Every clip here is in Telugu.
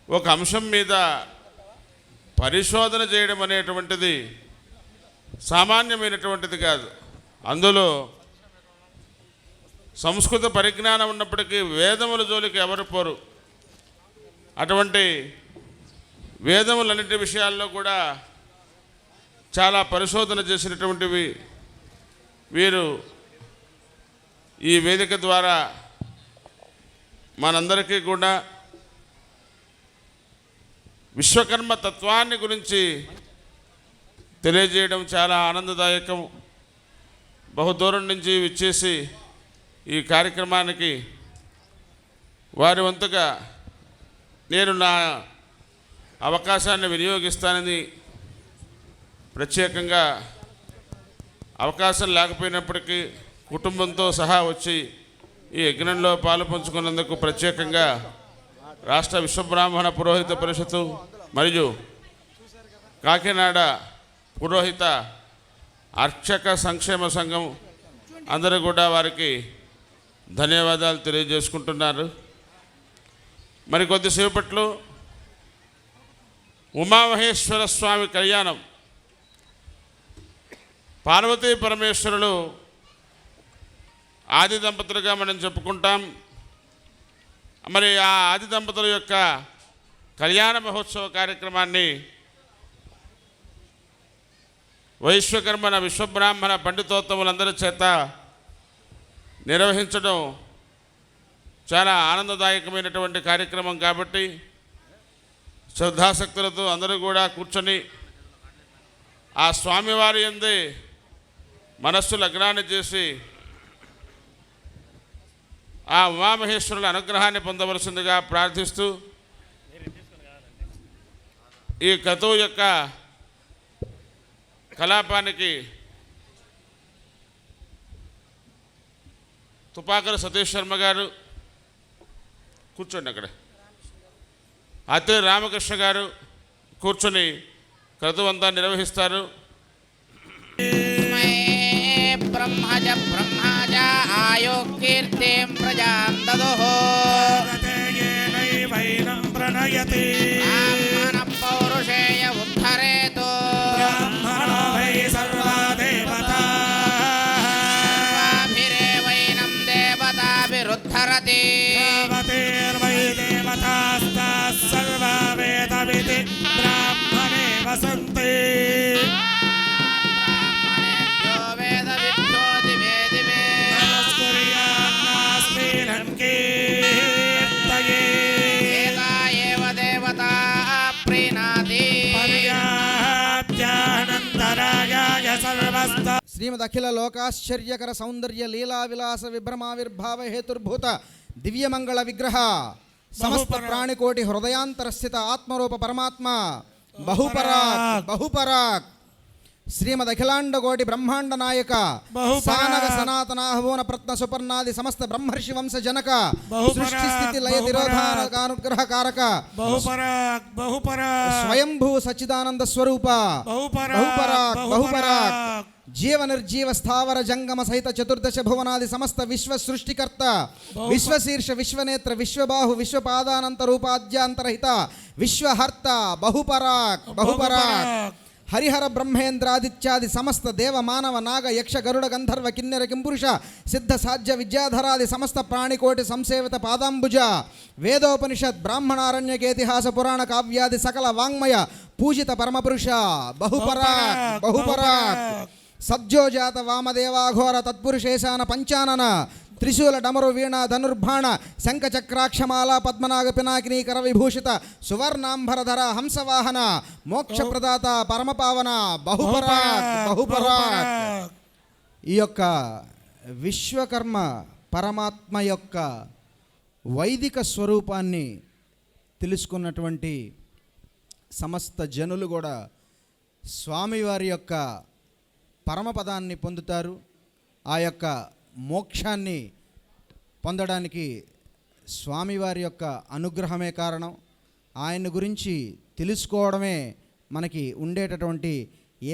ఒక అంశం మీద పరిశోధన చేయడం అనేటువంటిది సామాన్యమైనటువంటిది కాదు. అందులో సంస్కృత పరిజ్ఞానం ఉన్నప్పటికీ వేదముల జోలికి ఎవరు పోరు. అటువంటి వేదములన్నిటి విషయాల్లో కూడా చాలా పరిశోధన చేసినటువంటివి వీరు ఈ వేదిక ద్వారా మనందరికీ కూడా విశ్వకర్మ తత్వాన్ని గురించి తెలియజేయడం చాలా ఆనందదాయకం. బహుదూరం నుంచి విచ్చేసి ఈ కార్యక్రమానికి వారి వంతుగా నేను నా అవకాశాన్ని వినియోగిస్తానని ప్రత్యేకంగా అవకాశం లేకపోయినప్పటికీ కుటుంబంతో సహా వచ్చి ఈ యజ్ఞంలో పాలు పంచుకున్నందుకు ప్రత్యేకంగా రాష్ట్ర విశ్వబ్రాహ్మణ పురోహిత పరిషత్తు మరియు కాకినాడ పురోహిత అర్చక సంక్షేమ సంఘం అందరూ కూడా వారికి ధన్యవాదాలు తెలియజేసుకుంటున్నారు. మరి కొద్దిసేపట్లో ఉమామహేశ్వర స్వామి కళ్యాణం, పార్వతీ పరమేశ్వరులు ఆది దంపతులుగా మనం చెప్పుకుంటాం. మరి ఆ ఆది దంపతుల యొక్క కళ్యాణ మహోత్సవ కార్యక్రమాన్ని వైశ్వకర్మణ విశ్వబ్రాహ్మణ పండితోత్తములందరి చేత నిర్వహించడం చాలా ఆనందదాయకమైనటువంటి కార్యక్రమం. కాబట్టి శ్రద్ధాశక్తులతో అందరూ కూడా కూర్చొని ఆ స్వామివారి యందే మనస్సు లగ్నాన్ని చేసి ఆ ఉమామహేశ్వరుల అనుగ్రహాన్ని పొందవలసిందిగా ప్రార్థిస్తూ ఈ క్రతువు యొక్క కలాపానికి తుపాకర సతీష్ శర్మ గారు కూర్చోండి, అక్కడ అత్రి రామకృష్ణ గారు కూర్చొని క్రతువు అంతా నిర్వహిస్తారు. బ్రహ్మజ బ్రహ్మజ ఆయో కీర్తిం ప్రజాం దదుః వైనం ప్రణయతి బ్రాహ్మణ పౌరుషేయ ఉద్ధరేతు బ్రాహ్మణో వై సర్వా దేవతా సర్వాభిరేవైనం దేవతాభిరుద్ధరతి దేవతేర్వై దేవతాస్తాః సర్వా వేదవితి బ్రాహ్మణే వసంతి శ్రీమద్ అఖిల లోకాశ్చర్యకర సౌందర్య లీలా విలాస విభ్రమావిర్భావ హేతుర్భూత దివ్యమంగళ విగ్రహ సమస్త ప్రాణికోటి హృదయాంతరస్థిత ఆత్మరూప పరమాత్మ బహుపరాక్ బహుపరాక్ శ్రీమద్ అఖిలాండకోటి బ్రహ్మాండ నాయక సానగ సనాతనాహ్వోన ప్రత్న సుపర్ణాది సమస్త బ్రహ్మర్షి వంశ జనక సృష్టి స్థితి లయ తిరోధానుగ్రహ కారక బహుపరాక్ బహుపరాక్ స్వయంభూ సచ్చిదానంద స్వరూప బహుపరాక్ బహుపరాక్ జీవ నిర్జీవ స్థావర జంగమ సహిత చతుర్దశ భువనాది సమస్త విశ్వ సృష్టికర్త విశ్వశీర్ష విశ్వనేత్ర విశ్వబాహు విశ్వపాదానంత రూపాద్యాంతరహిత విశ్వహర్త బహుపరాక్ బహుపరాక్ హరిహర బ్రహ్మేంద్రాదిత్యాది సమస్త దేవ మానవ నాగ యక్ష గరుడ గంధర్వ కిన్నెర కింపురుష సిద్ధ సాధ్య విద్యాధరాది సమస్త ప్రాణికోటి సంసేవిత పాదాంబుజ వేదోపనిషత్ బ్రాహ్మణారణ్యకేతిహాస పురాణ కావ్యాది సకల వాంగ్మయ పూజిత పరమపురుష బహుపరాక్ బహుపరాక్ సద్యోజాత వామదేవాఘోర తత్పురుషేశాన పంచానన త్రిశూల డమరు వీణ ధనుర్బాణ శంఖచక్రాక్షమాల పద్మనాగ పినాకినీ కర విభూషిత సువర్ణాంబరధర హంసవాహన మోక్ష ప్రదాత పరమపావన బహుపరాక్ బహుపరాక్. ఈ యొక్క విశ్వకర్మ పరమాత్మ యొక్క వైదిక స్వరూపాన్ని తెలుసుకున్నటువంటి సమస్త జనులు కూడా స్వామివారి యొక్క పరమపదాన్ని పొందుతారు. ఆ యొక్క మోక్షాన్ని పొందడానికి స్వామివారి యొక్క అనుగ్రహమే కారణం. ఆయన గురించి తెలుసుకోవడమే మనకి ఉండేటటువంటి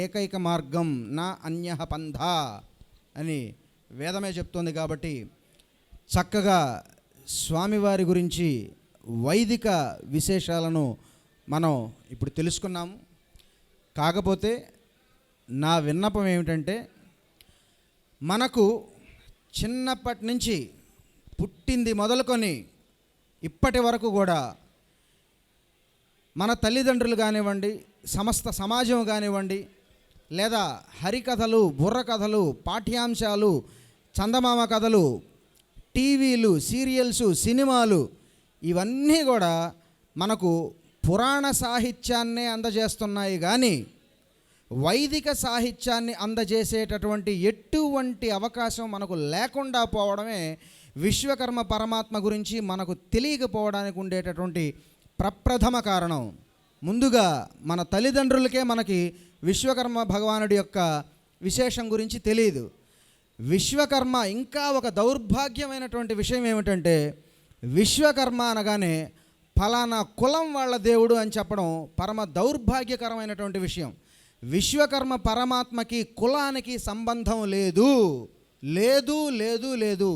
ఏకైక మార్గం, నా అన్యః పంథా అని వేదమే చెప్తోంది. కాబట్టి చక్కగా స్వామివారి గురించి వైదిక విశేషాలను మనం ఇప్పుడు తెలుసుకున్నాము. కాకపోతే నా విన్నపం ఏమిటంటే, మనకు చిన్నప్పటి నుంచి పుట్టింది మొదలుకొని ఇప్పటి వరకు కూడా మన తల్లిదండ్రులు కానివ్వండి, సమస్త సమాజం కానివ్వండి, లేదా హరికథలు, బుర్ర కథలు, పాఠ్యాంశాలు, చందమామ కథలు, టీవీలు, సీరియల్స్, సినిమాలు ఇవన్నీ కూడా మనకు పురాణ సాహిత్యాన్నే అందజేస్తున్నాయి. కానీ వైదిక సాహిత్యాన్ని అందజేసేటటువంటి ఎటువంటి అవకాశం మనకు లేకుండా పోవడమే విశ్వకర్మ పరమాత్మ గురించి మనకు తెలియకపోవడానికి ఉండేటటువంటి ప్రప్రథమ కారణం. ముందుగా మన తల్లిదండ్రులకే మనకి విశ్వకర్మ భగవానుడి యొక్క విశేషం గురించి తెలియదు. విశ్వకర్మ ఇంకా ఒక దౌర్భాగ్యమైనటువంటి విషయం ఏమిటంటే, విశ్వకర్మ అనగానే ఫలానా కులం వాళ్ళ దేవుడు అని చెప్పడం పరమ దౌర్భాగ్యకరమైనటువంటి విషయం. విశ్వకర్మ పరమాత్మకి కులానికి సంబంధం లేదు, లేదు లేదు లేదు.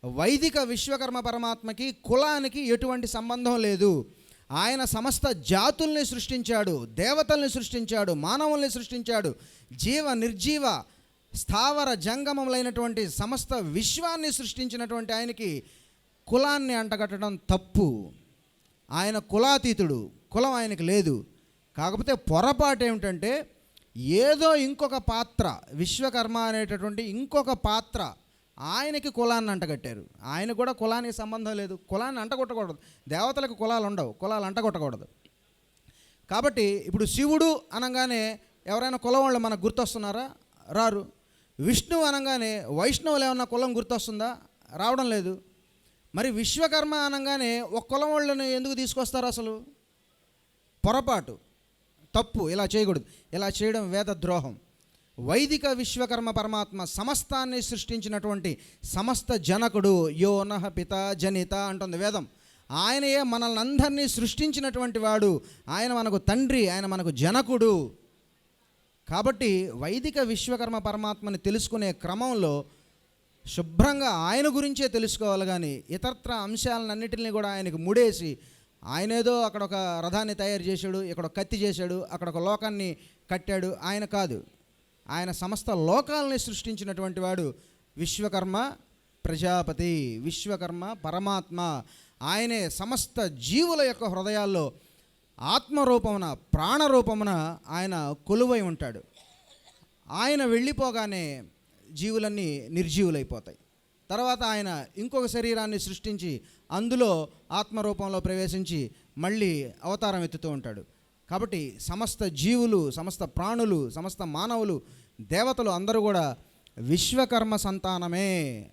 వైదిక విశ్వకర్మ పరమాత్మకి కులానికి ఎటువంటి సంబంధం లేదు. ఆయన సమస్త జాతుల్ని సృష్టించాడు, దేవతల్ని సృష్టించాడు, మానవుల్ని సృష్టించాడు. జీవ నిర్జీవ స్థావర జంగమములైనటువంటి సమస్త విశ్వాన్ని సృష్టించినటువంటి ఆయనకి కులాన్ని అంటగట్టడం తప్పు. ఆయన కులాతీతుడు, కులం ఆయనకి లేదు. కాకపోతే పొరపాటు ఏమిటంటే, ఏదో ఇంకొక పాత్ర, విశ్వకర్మ అనేటటువంటి ఇంకొక పాత్ర ఆయనకి కులాన్ని అంటగట్టారు. ఆయన కూడా కులానికి సంబంధం లేదు, కులాన్ని అంటగొట్టకూడదు. దేవతలకు కులాలు ఉండవు, కులాలు అంటగొట్టకూడదు. కాబట్టి ఇప్పుడు శివుడు అనగానే ఎవరైనా కులం వాళ్ళు మనకు గుర్తొస్తున్నారా? రారు. విష్ణువు అనగానే వైష్ణవులు ఏమన్నా కులం గుర్తొస్తుందా? రావడం లేదు. మరి విశ్వకర్మ అనగానే ఒక కులం వాళ్ళని ఎందుకు తీసుకొస్తారు? అసలు పొరపాటు, తప్పు. ఇలా చేయకూడదు. ఇలా చేయడం వేదద్రోహం. వైదిక విశ్వకర్మ పరమాత్మ సమస్తాన్ని సృష్టించినటువంటి సమస్త జనకుడు. యో నః పిత జనిత అంటుంది వేదం. ఆయనయే మనల్ని అందరినీ సృష్టించినటువంటి వాడు. ఆయన మనకు తండ్రి, ఆయన మనకు జనకుడు. కాబట్టి వైదిక విశ్వకర్మ పరమాత్మని తెలుసుకునే క్రమంలో శుభ్రంగా ఆయన గురించే తెలుసుకోవాలి. కానీ ఇతరత్ర అంశాలన్నింటినీ కూడా ఆయనకు ముడేసి, ఆయనేదో అక్కడ ఒక రథాన్ని తయారు చేశాడు, ఇక్కడ ఒక కత్తి చేశాడు, అక్కడ ఒక లోకాన్ని కట్టాడు, ఆయన కాదు. ఆయన సమస్త లోకాలని సృష్టించినటువంటి వాడు విశ్వకర్మ ప్రజాపతి, విశ్వకర్మ పరమాత్మ. ఆయనే సమస్త జీవుల యొక్క హృదయాల్లో ఆత్మరూపమున, ప్రాణరూపమున ఆయన కొలువై ఉంటాడు. ఆయన వెళ్ళిపోగానే జీవులన్నీ నిర్జీవులైపోతాయి. తర్వాత ఆయన ఇంకొక శరీరాన్ని సృష్టించి అందులో ఆత్మరూపంలో ప్రవేశించి మళ్ళీ అవతారం ఎత్తుతూ ఉంటాడు. కాబట్టి సమస్త జీవులు, సమస్త ప్రాణులు, సమస్త మానవులు, దేవతలు అందరూ కూడా విశ్వకర్మ సంతానమే.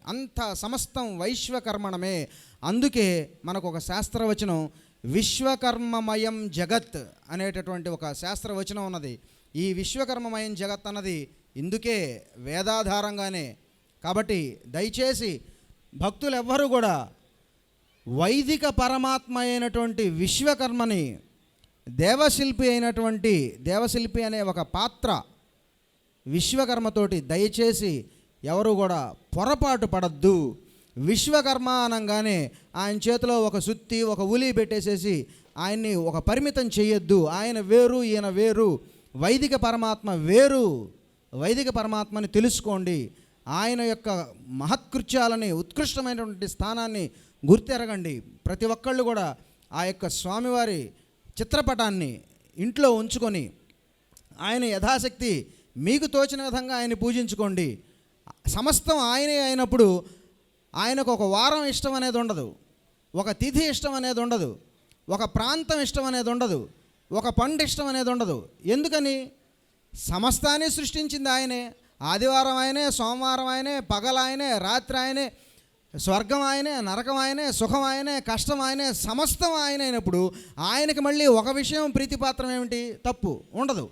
అంత సమస్తం వైశ్వకర్మణమే. అందుకే మనకు ఒక శాస్త్రవచనం విశ్వకర్మమయం జగత్ అనేటటువంటి ఒక శాస్త్రవచనం ఉన్నది. ఈ విశ్వకర్మమయం జగత్ అన్నది ఇందుకే వేదాధారంగానే. కాబట్టి దయచేసి భక్తులు ఎవ్వరూ కూడా వైదిక పరమాత్మ అయినటువంటి విశ్వకర్మని దేవశిల్పి అయినటువంటి, దేవశిల్పి అనే ఒక పాత్ర విశ్వకర్మతోటి దయచేసి ఎవరు కూడా పొరపాటు పడద్దు. విశ్వకర్మ అనగానే ఆయన చేతిలో ఒక సుత్తి, ఒక ఉలి పెట్టేసేసి ఆయన్ని ఒక పరిమితం చేయొద్దు. ఆయన వేరు, ఈయన వేరు. వైదిక పరమాత్మ వేరు. వైదిక పరమాత్మని తెలుసుకోండి. ఆయన యొక్క మహత్కృత్యాలని, ఉత్కృష్టమైనటువంటి స్థానాన్ని గుర్తెరగండి. ప్రతి ఒక్కళ్ళు కూడా ఆ యొక్క స్వామివారి చిత్రపటాన్ని ఇంట్లో ఉంచుకొని ఆయన యథాశక్తి మీకు తోచిన విధంగా ఆయన పూజించుకోండి. సమస్తం ఆయనే అయినప్పుడు ఆయనకు ఒక వారం ఇష్టం అనేది ఉండదు, ఒక తిథి ఇష్టం అనేది ఉండదు, ఒక ప్రాంతం ఇష్టం అనేది ఉండదు, ఒక పండు ఇష్టం అనేది ఉండదు. ఎందుకని? సమస్తాన్ని సృష్టించింది ఆయనే. ఆదివారం ఆయనే, సోమవారం ఆయనే, పగలు ఆయనే, రాత్రి ఆయనే, స్వర్గం ఆయనే, నరకం ఆయనే, సుఖం ఆయనే, కష్టం ఆయనే, సమస్తం ఆయన అయినప్పుడు ఆయనకి మళ్ళీ ఒక విషయం ప్రీతిపాత్రం ఏమిటి? తప్పు ఉండదు.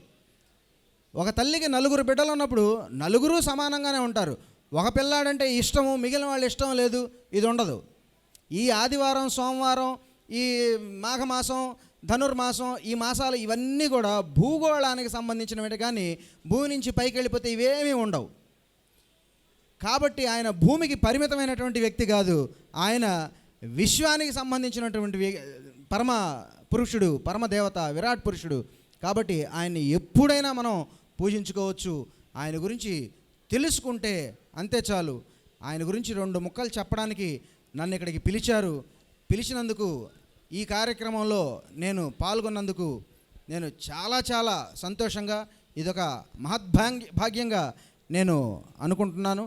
ఒక తల్లికి నలుగురు బిడ్డలు ఉన్నప్పుడు నలుగురు సమానంగానే ఉంటారు. ఒక పిల్లాడంటే ఇష్టము, మిగిలిన వాళ్ళు ఇష్టం లేదు, ఇది ఉండదు. ఈ ఆదివారం, సోమవారం, ఈ మాఘమాసం, ధనుర్మాసం, ఈ మాసాలు ఇవన్నీ కూడా భూగోళానికి సంబంధించినవి. కానీ భూమి నుంచి పైకి వెళ్ళిపోతే ఇవేమీ ఉండవు. కాబట్టి ఆయన భూమికి పరిమితమైనటువంటి వ్యక్తి కాదు. ఆయన విశ్వానికి సంబంధించినటువంటి పరమ పురుషుడు, పరమదేవత, విరాట్ పురుషుడు. కాబట్టి ఆయన్ని ఎప్పుడైనా మనం పూజించుకోవచ్చు. ఆయన గురించి తెలుసుకుంటే అంతే చాలు. ఆయన గురించి 2 ముక్కలు చెప్పడానికి నన్ను ఇక్కడికి పిలిచారు. పిలిచినందుకు, ఈ కార్యక్రమంలో నేను పాల్గొన్నందుకు నేను చాలా చాలా సంతోషంగా, ఇదొక భాగ్యంగా నేను అనుకుంటున్నాను.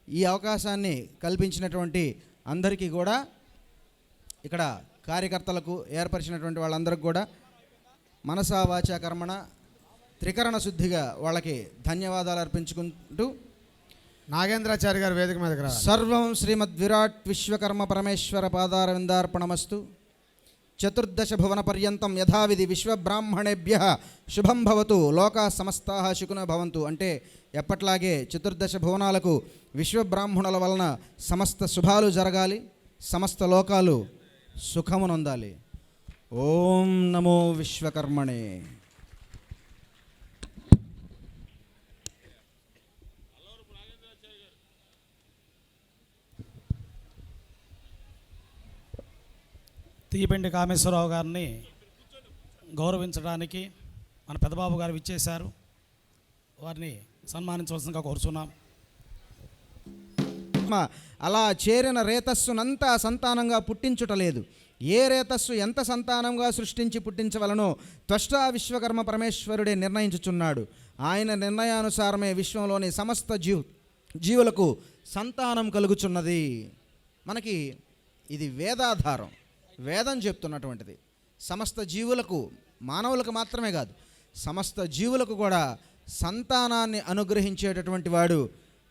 ఈ అవకాశాన్ని కల్పించినటువంటి అందరికీ కూడా, ఇక్కడ కార్యకర్తలకు, ఏర్పరిచినటువంటి వాళ్ళందరికీ కూడా మనసా వాచా కర్మణ త్రికరణ శుద్ధిగా వాళ్ళకి ధన్యవాదాలు అర్పించుకుంటూ, నాగేంద్రాచారి గారు వేదిక మీదకి రా. సర్వం శ్రీమద్ విరాట్ విశ్వకర్మ పరమేశ్వర పాదారవిందార్పణమస్తు. చతుర్దశ భువన పర్యంతం యథావిధి విశ్వబ్రాహ్మణేభ్య శుభం భవతు లోకా సమస్తాః సుఖినో భవంతు. అంటే ఎప్పట్లాగే చతుర్దశ భువనాలకు విశ్వబ్రాహ్మణుల వలన సమస్త శుభాలు జరగాలి, సమస్త లోకాలు సుఖమునొందాలి. ఓం నమో విశ్వకర్మణే. తీయపెండి కామేశ్వరరావు గారిని గౌరవించడానికి మన పెద్దబాబు గారు విచ్చేశారు. వారిని సన్మానించవలసిందిగా కోరుచున్నాం. అలా చేరిన రేతస్సునంతా సంతానంగా పుట్టించుటలేదు. ఏ రేతస్సు ఎంత సంతానంగా సృష్టించి పుట్టించవలనో త్వష్టా విశ్వకర్మ పరమేశ్వరుడే నిర్ణయించుచున్నాడు. ఆయన నిర్ణయానుసారమే విశ్వంలోని సమస్త జీవులకు సంతానం కలుగుచున్నది. మనకి ఇది వేదాధారం, వేదం చెప్తున్నటువంటిది. సమస్త జీవులకు, మానవులకు మాత్రమే కాదు, సమస్త జీవులకు కూడా సంతానాన్ని అనుగ్రహించేటటువంటి వాడు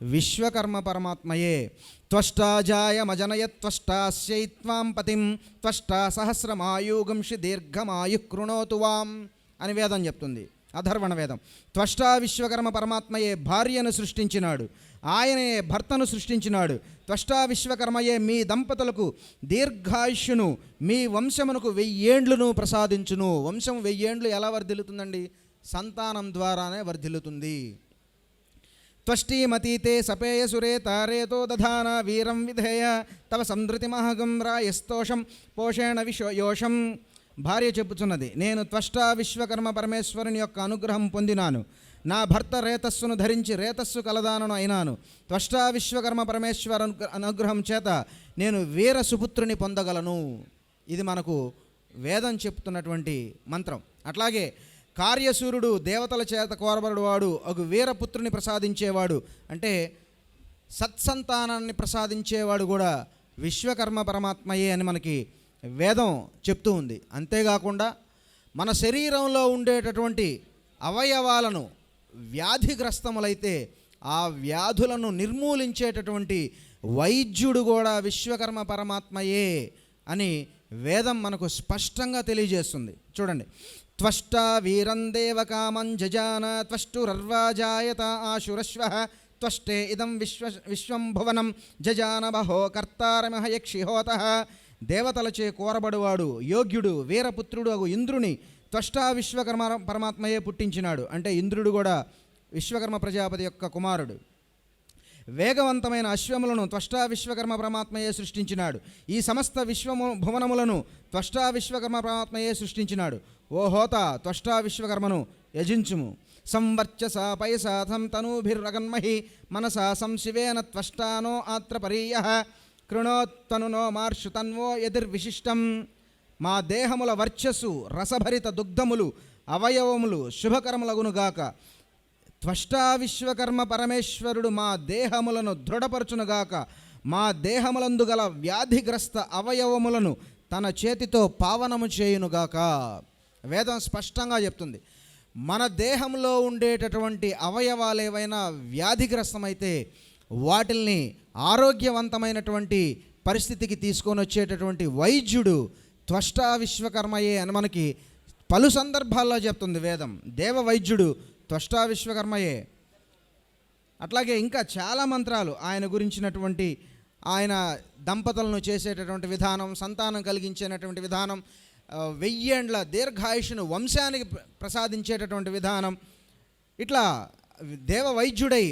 విశ్వకర్మ పరమాత్మయే. త్వష్టాజాయమజనయత్ త్వష్టాస్యైత్వాం పతిం త్వష్టా సహస్రమాయుగంషి దీర్ఘమాయు కృణోతు వాం అని వేదం చెప్తుంది, అధర్వణ వేదం. త్వష్టా విశ్వకర్మ పరమాత్మయే భార్యను సృష్టించినాడు, ఆయనే భర్తను సృష్టించినాడు. త్వష్టా విశ్వకర్మయే మీ దంపతులకు దీర్ఘాయుష్యును, మీ వంశమునకు 1000 ఏండ్లను ప్రసాదించును. వంశం 1000 ఏండ్లు ఎలా వర్ధిల్లుతుందండి? సంతానం ద్వారానే వర్ధిల్లుతుంది. త్వష్టీమతీతే సపేయసురే తారేతో దధాన వీరం విధేయ తవ సంధృతిమహగం రాయస్తోషం పోషేణ యోషం. భార్య చెప్పుచున్నది, నేను త్వష్టా విశ్వకర్మ పరమేశ్వరుని యొక్క అనుగ్రహం పొందినాను. నా భర్త రేతస్సును ధరించి రేతస్సు కలదానను అయినాను. త్వష్టా విశ్వకర్మ పరమేశ్వర అనుగ్రహం చేత నేను వీర సుపుత్రుని పొందగలను. ఇది మనకు వేదం చెప్తున్నటువంటి మంత్రం. అట్లాగే కార్యసూర్యుడు దేవతల చేత కోరబడువాడు, ఒక వీరపుత్రుని ప్రసాదించేవాడు, అంటే సత్సంతానాన్ని ప్రసాదించేవాడు కూడా విశ్వకర్మ పరమాత్మయే అని మనకి వేదం చెప్తూ ఉంది. అంతేకాకుండా మన శరీరంలో ఉండేటటువంటి అవయవాలను వ్యాధిగ్రస్తములైతే ఆ వ్యాధులను నిర్మూలించేటటువంటి వైద్యుడు కూడా విశ్వకర్మ పరమాత్మయే అని వేదం మనకు స్పష్టంగా తెలియజేస్తుంది. చూడండి, త్వష్టా వీరం దేవకామం జజాన త్వష్టురర్వాజాయత ఆశురశ్వః త్వష్టే ఇదం విశ్వం భువనం జజాన బహో కర్తారమహ యక్షిహోతః. దేవతలచే కోరబడువాడు యోగ్యుడు వీరపుత్రుడు అగు ఇంద్రుని త్వష్టా విశ్వకర్మ పరమాత్మయే పుట్టించినాడు. అంటే ఇంద్రుడు కూడా విశ్వకర్మ ప్రజాపతి యొక్క కుమారుడు. వేగవంతమైన అశ్వములను త్వష్టా విశ్వకర్మ పరమాత్మయే సృష్టించినాడు. ఈ సమస్త భువనములను త్వష్టా విశ్వకర్మ పరమాత్మయే సృష్టించినాడు. ఓ హోత, త్వష్టా విశ్వకర్మను యజించుము. సంవర్చస పైసాథం తనూభిర్రగన్మహి మనసా సంశివేన త్వష్టానో ఆత్రపరీయః కృణోత్తనునో మార్షు తన్వో యదిర్విశిష్టం. మా దేహముల వర్చస్సు రసభరిత దుగ్ధములు అవయవములు శుభకరములగునుగాక. త్వష్టా విశ్వకర్మ పరమేశ్వరుడు మా దేహములను దృఢపరచునుగాక. మా దేహములందు గల వ్యాధిగ్రస్త అవయవములను తన చేతితో పావనము చేయునుగాక. వేదం స్పష్టంగా చెప్తుంది, మన దేహంలో ఉండేటటువంటి అవయవాలు ఏవైనా వ్యాధిగ్రస్తమైతే వాటిల్ని ఆరోగ్యవంతమైనటువంటి పరిస్థితికి తీసుకొని వచ్చేటటువంటి వైద్యుడు త్వష్టా విశ్వకర్మయే అని మనకి పలు సందర్భాల్లో చెప్తుంది వేదం. దేవ వైద్యుడు త్వష్టా విశ్వకర్మయే. అట్లాగే ఇంకా చాలా మంత్రాలు ఆయన గురించినటువంటి, ఆయన దంపతులను చేసేటటువంటి విధానం, సంతానం కలిగించేటటువంటి విధానం, 1000 ఏండ్ల దీర్ఘాయుషును వంశానికి ప్రసాదించేటటువంటి విధానం, ఇట్లా దేవ వైద్యుడై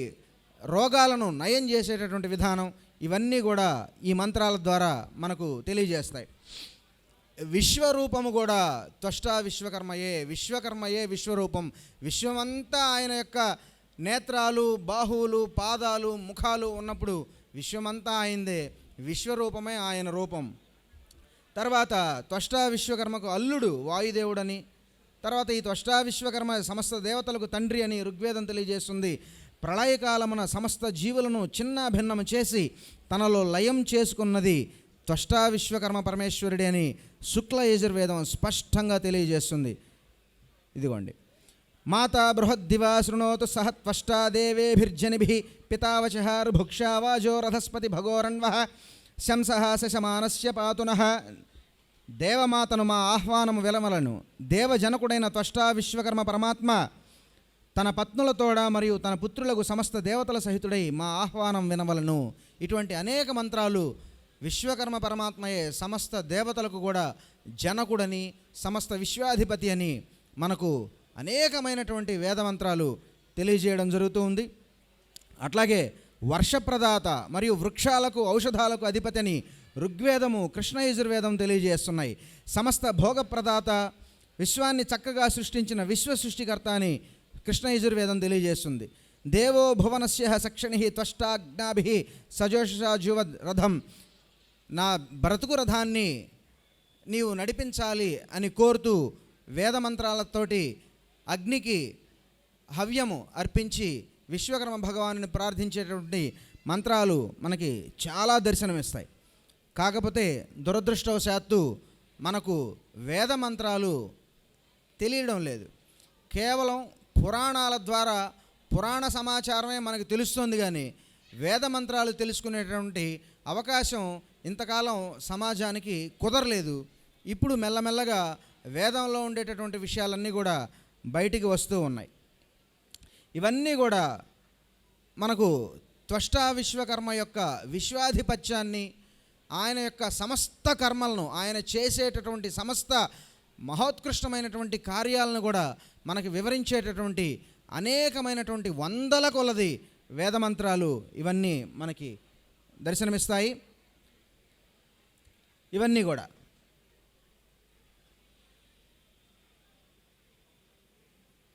రోగాలను నయం చేసేటటువంటి విధానం, ఇవన్నీ కూడా ఈ మంత్రాల ద్వారా మనకు తెలియజేస్తాయి. విశ్వరూపము కూడా త్వష్టా విశ్వకర్మయే విశ్వరూపం. విశ్వమంతా ఆయన యొక్క నేత్రాలు, బాహువులు, పాదాలు, ముఖాలు ఉన్నప్పుడు విశ్వమంతా ఆయనదే. విశ్వరూపమే ఆయన రూపం. తర్వాత త్వష్టా విశ్వకర్మకు అల్లుడు వాయుదేవుడని, తర్వాత ఈ త్వష్టా విశ్వకర్మ సమస్త దేవతలకు తండ్రి అని ఋగ్వేదం తెలియజేస్తుంది. ప్రళయకాలమున సమస్త జీవులను చిన్న భిన్నము చేసి తనలో లయం చేసుకున్నది త్వష్టా విశ్వకర్మ పరమేశ్వరుడి అని శుక్ల యజుర్వేదం స్పష్టంగా తెలియజేస్తుంది. ఇదిగోండి, మాతా బృహద్దివా శృణోతు సహ త్వష్టా దేవేభిర్జనిభిః పితావచహారుభుక్షావాజో రథస్పతి భగోరన్వః శంసః శశమానస్య పాతునః. దేవమాతను మా ఆహ్వానము వెలమలను. దేవజనకుడైన త్వష్టా విశ్వకర్మ పరమాత్మ తన పత్నులతోడ మరియు తన పుత్రులకు సమస్త దేవతల సహితుడై మా ఆహ్వానం వినవలను. ఇటువంటి అనేక మంత్రాలు విశ్వకర్మ పరమాత్మయే సమస్త దేవతలకు కూడా జనకుడని, సమస్త విశ్వాధిపతి అని మనకు అనేకమైనటువంటి వేదమంత్రాలు తెలియజేయడం జరుగుతూ ఉంది. అట్లాగే వర్షప్రదాత మరియు వృక్షాలకు ఔషధాలకు అధిపతి అని ఋగ్వేదము, కృష్ణ యజుర్వేదం తెలియజేస్తున్నాయి. సమస్త భోగప్రదాత, విశ్వాన్ని చక్కగా సృష్టించిన విశ్వ సృష్టికర్త అని కృష్ణ యజుర్వేదం తెలియజేస్తుంది. దేవో భువనస్య సక్షణి త్వష్టాజ్ఞాభిః సజోషాజువద్ రథం. నా బ్రతుకు రథాన్ని నీవు నడిపించాలి అని కోరుతూ వేదమంత్రాలతోటి అగ్నికి హవ్యము అర్పించి విశ్వకర్మ భగవానుని ప్రార్థించేటువంటి మంత్రాలు మనకి చాలా దర్శనమిస్తాయి. కాకపోతే దురదృష్టవశాత్తు మనకు వేద మంత్రాలు తెలియడం లేదు. కేవలం పురాణాల ద్వారా పురాణ సమాచారమే మనకు తెలుస్తుంది, కానీ వేద మంత్రాలు తెలుసుకునేటువంటి అవకాశం ఇంతకాలం సమాజానికి కుదరలేదు. ఇప్పుడు మెల్లమెల్లగా వేదంలో ఉండేటటువంటి విషయాలన్నీ కూడా బయటికి వస్తూ ఉన్నాయి. ఇవన్నీ కూడా మనకు త్వష్టా విశ్వకర్మ యొక్క విశ్వాధిపత్యాన్ని, ఆయన యొక్క సమస్త కర్మలను, ఆయన చేసేటటువంటి సమస్త మహోత్కృష్టమైనటువంటి కార్యాలను కూడా మనకి వివరించేటటువంటి అనేకమైనటువంటి వందల కొలది వేదమంత్రాలు ఇవన్నీ మనకి దర్శనమిస్తాయి. ఇవన్నీ కూడా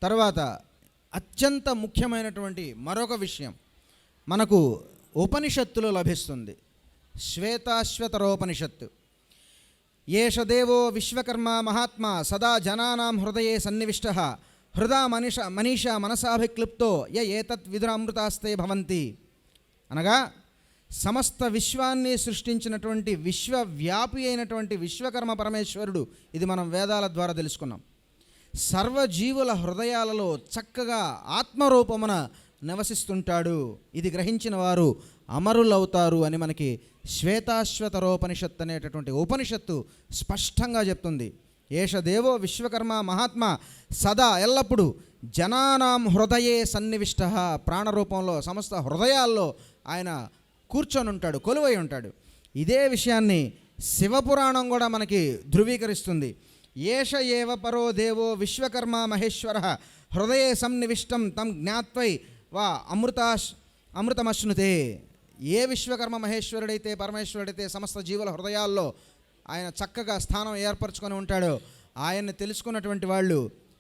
తర్వాత అత్యంత ముఖ్యమైనటువంటి మరొక విషయం మనకు ఉపనిషత్తులో లభిస్తుంది. శ్వేతాశ్వతరోపనిషత్తు. ఏష దేవో విశ్వకర్మ మహాత్మా సదా జనానాం హృదయే సన్నివిష్టః హృదా మనీషా మనసాభిక్లుప్తో ఏతత్ విదురామృతాస్తే భవంతి. అనగా సమస్త విశ్వాన్ని సృష్టించినటువంటి విశ్వవ్యాపి అయినటువంటి విశ్వకర్మ పరమేశ్వరుడు, ఇది మనం వేదాల ద్వారా తెలుసుకున్నాం, సర్వజీవుల హృదయాలలో చక్కగా ఆత్మరూపమున నివసిస్తుంటాడు. ఇది గ్రహించిన వారు అమరులవుతారు అని మనకి శ్వేతాశ్వతరోపనిషత్తు అనేటటువంటి ఉపనిషత్తు స్పష్టంగా చెప్తుంది. ఏష దేవో విశ్వకర్మ మహాత్మ సదా ఎల్లప్పుడూ జనానాం హృదయే సన్నివిష్టః, ప్రాణరూపంలో సమస్త హృదయాల్లో ఆయన కూర్చొని ఉంటాడు, కొలువై ఉంటాడు. ఇదే విషయాన్ని శివపురాణం కూడా మనకి ధృవీకరిస్తుంది. ఏష ఏవ పరో దేవో విశ్వకర్మ మహేశ్వర హృదయే సన్నివిష్టం తం జ్ఞాత్వై వా అమృతమశ్నుతే. ఏ విశ్వకర్మ మహేశ్వరుడైతే, పరమేశ్వరుడైతే సమస్త జీవుల హృదయాల్లో ఆయన చక్కగా స్థానం ఏర్పరచుకొని ఉంటాడో ఆయన్ని తెలుసుకున్నటువంటి వాళ్ళు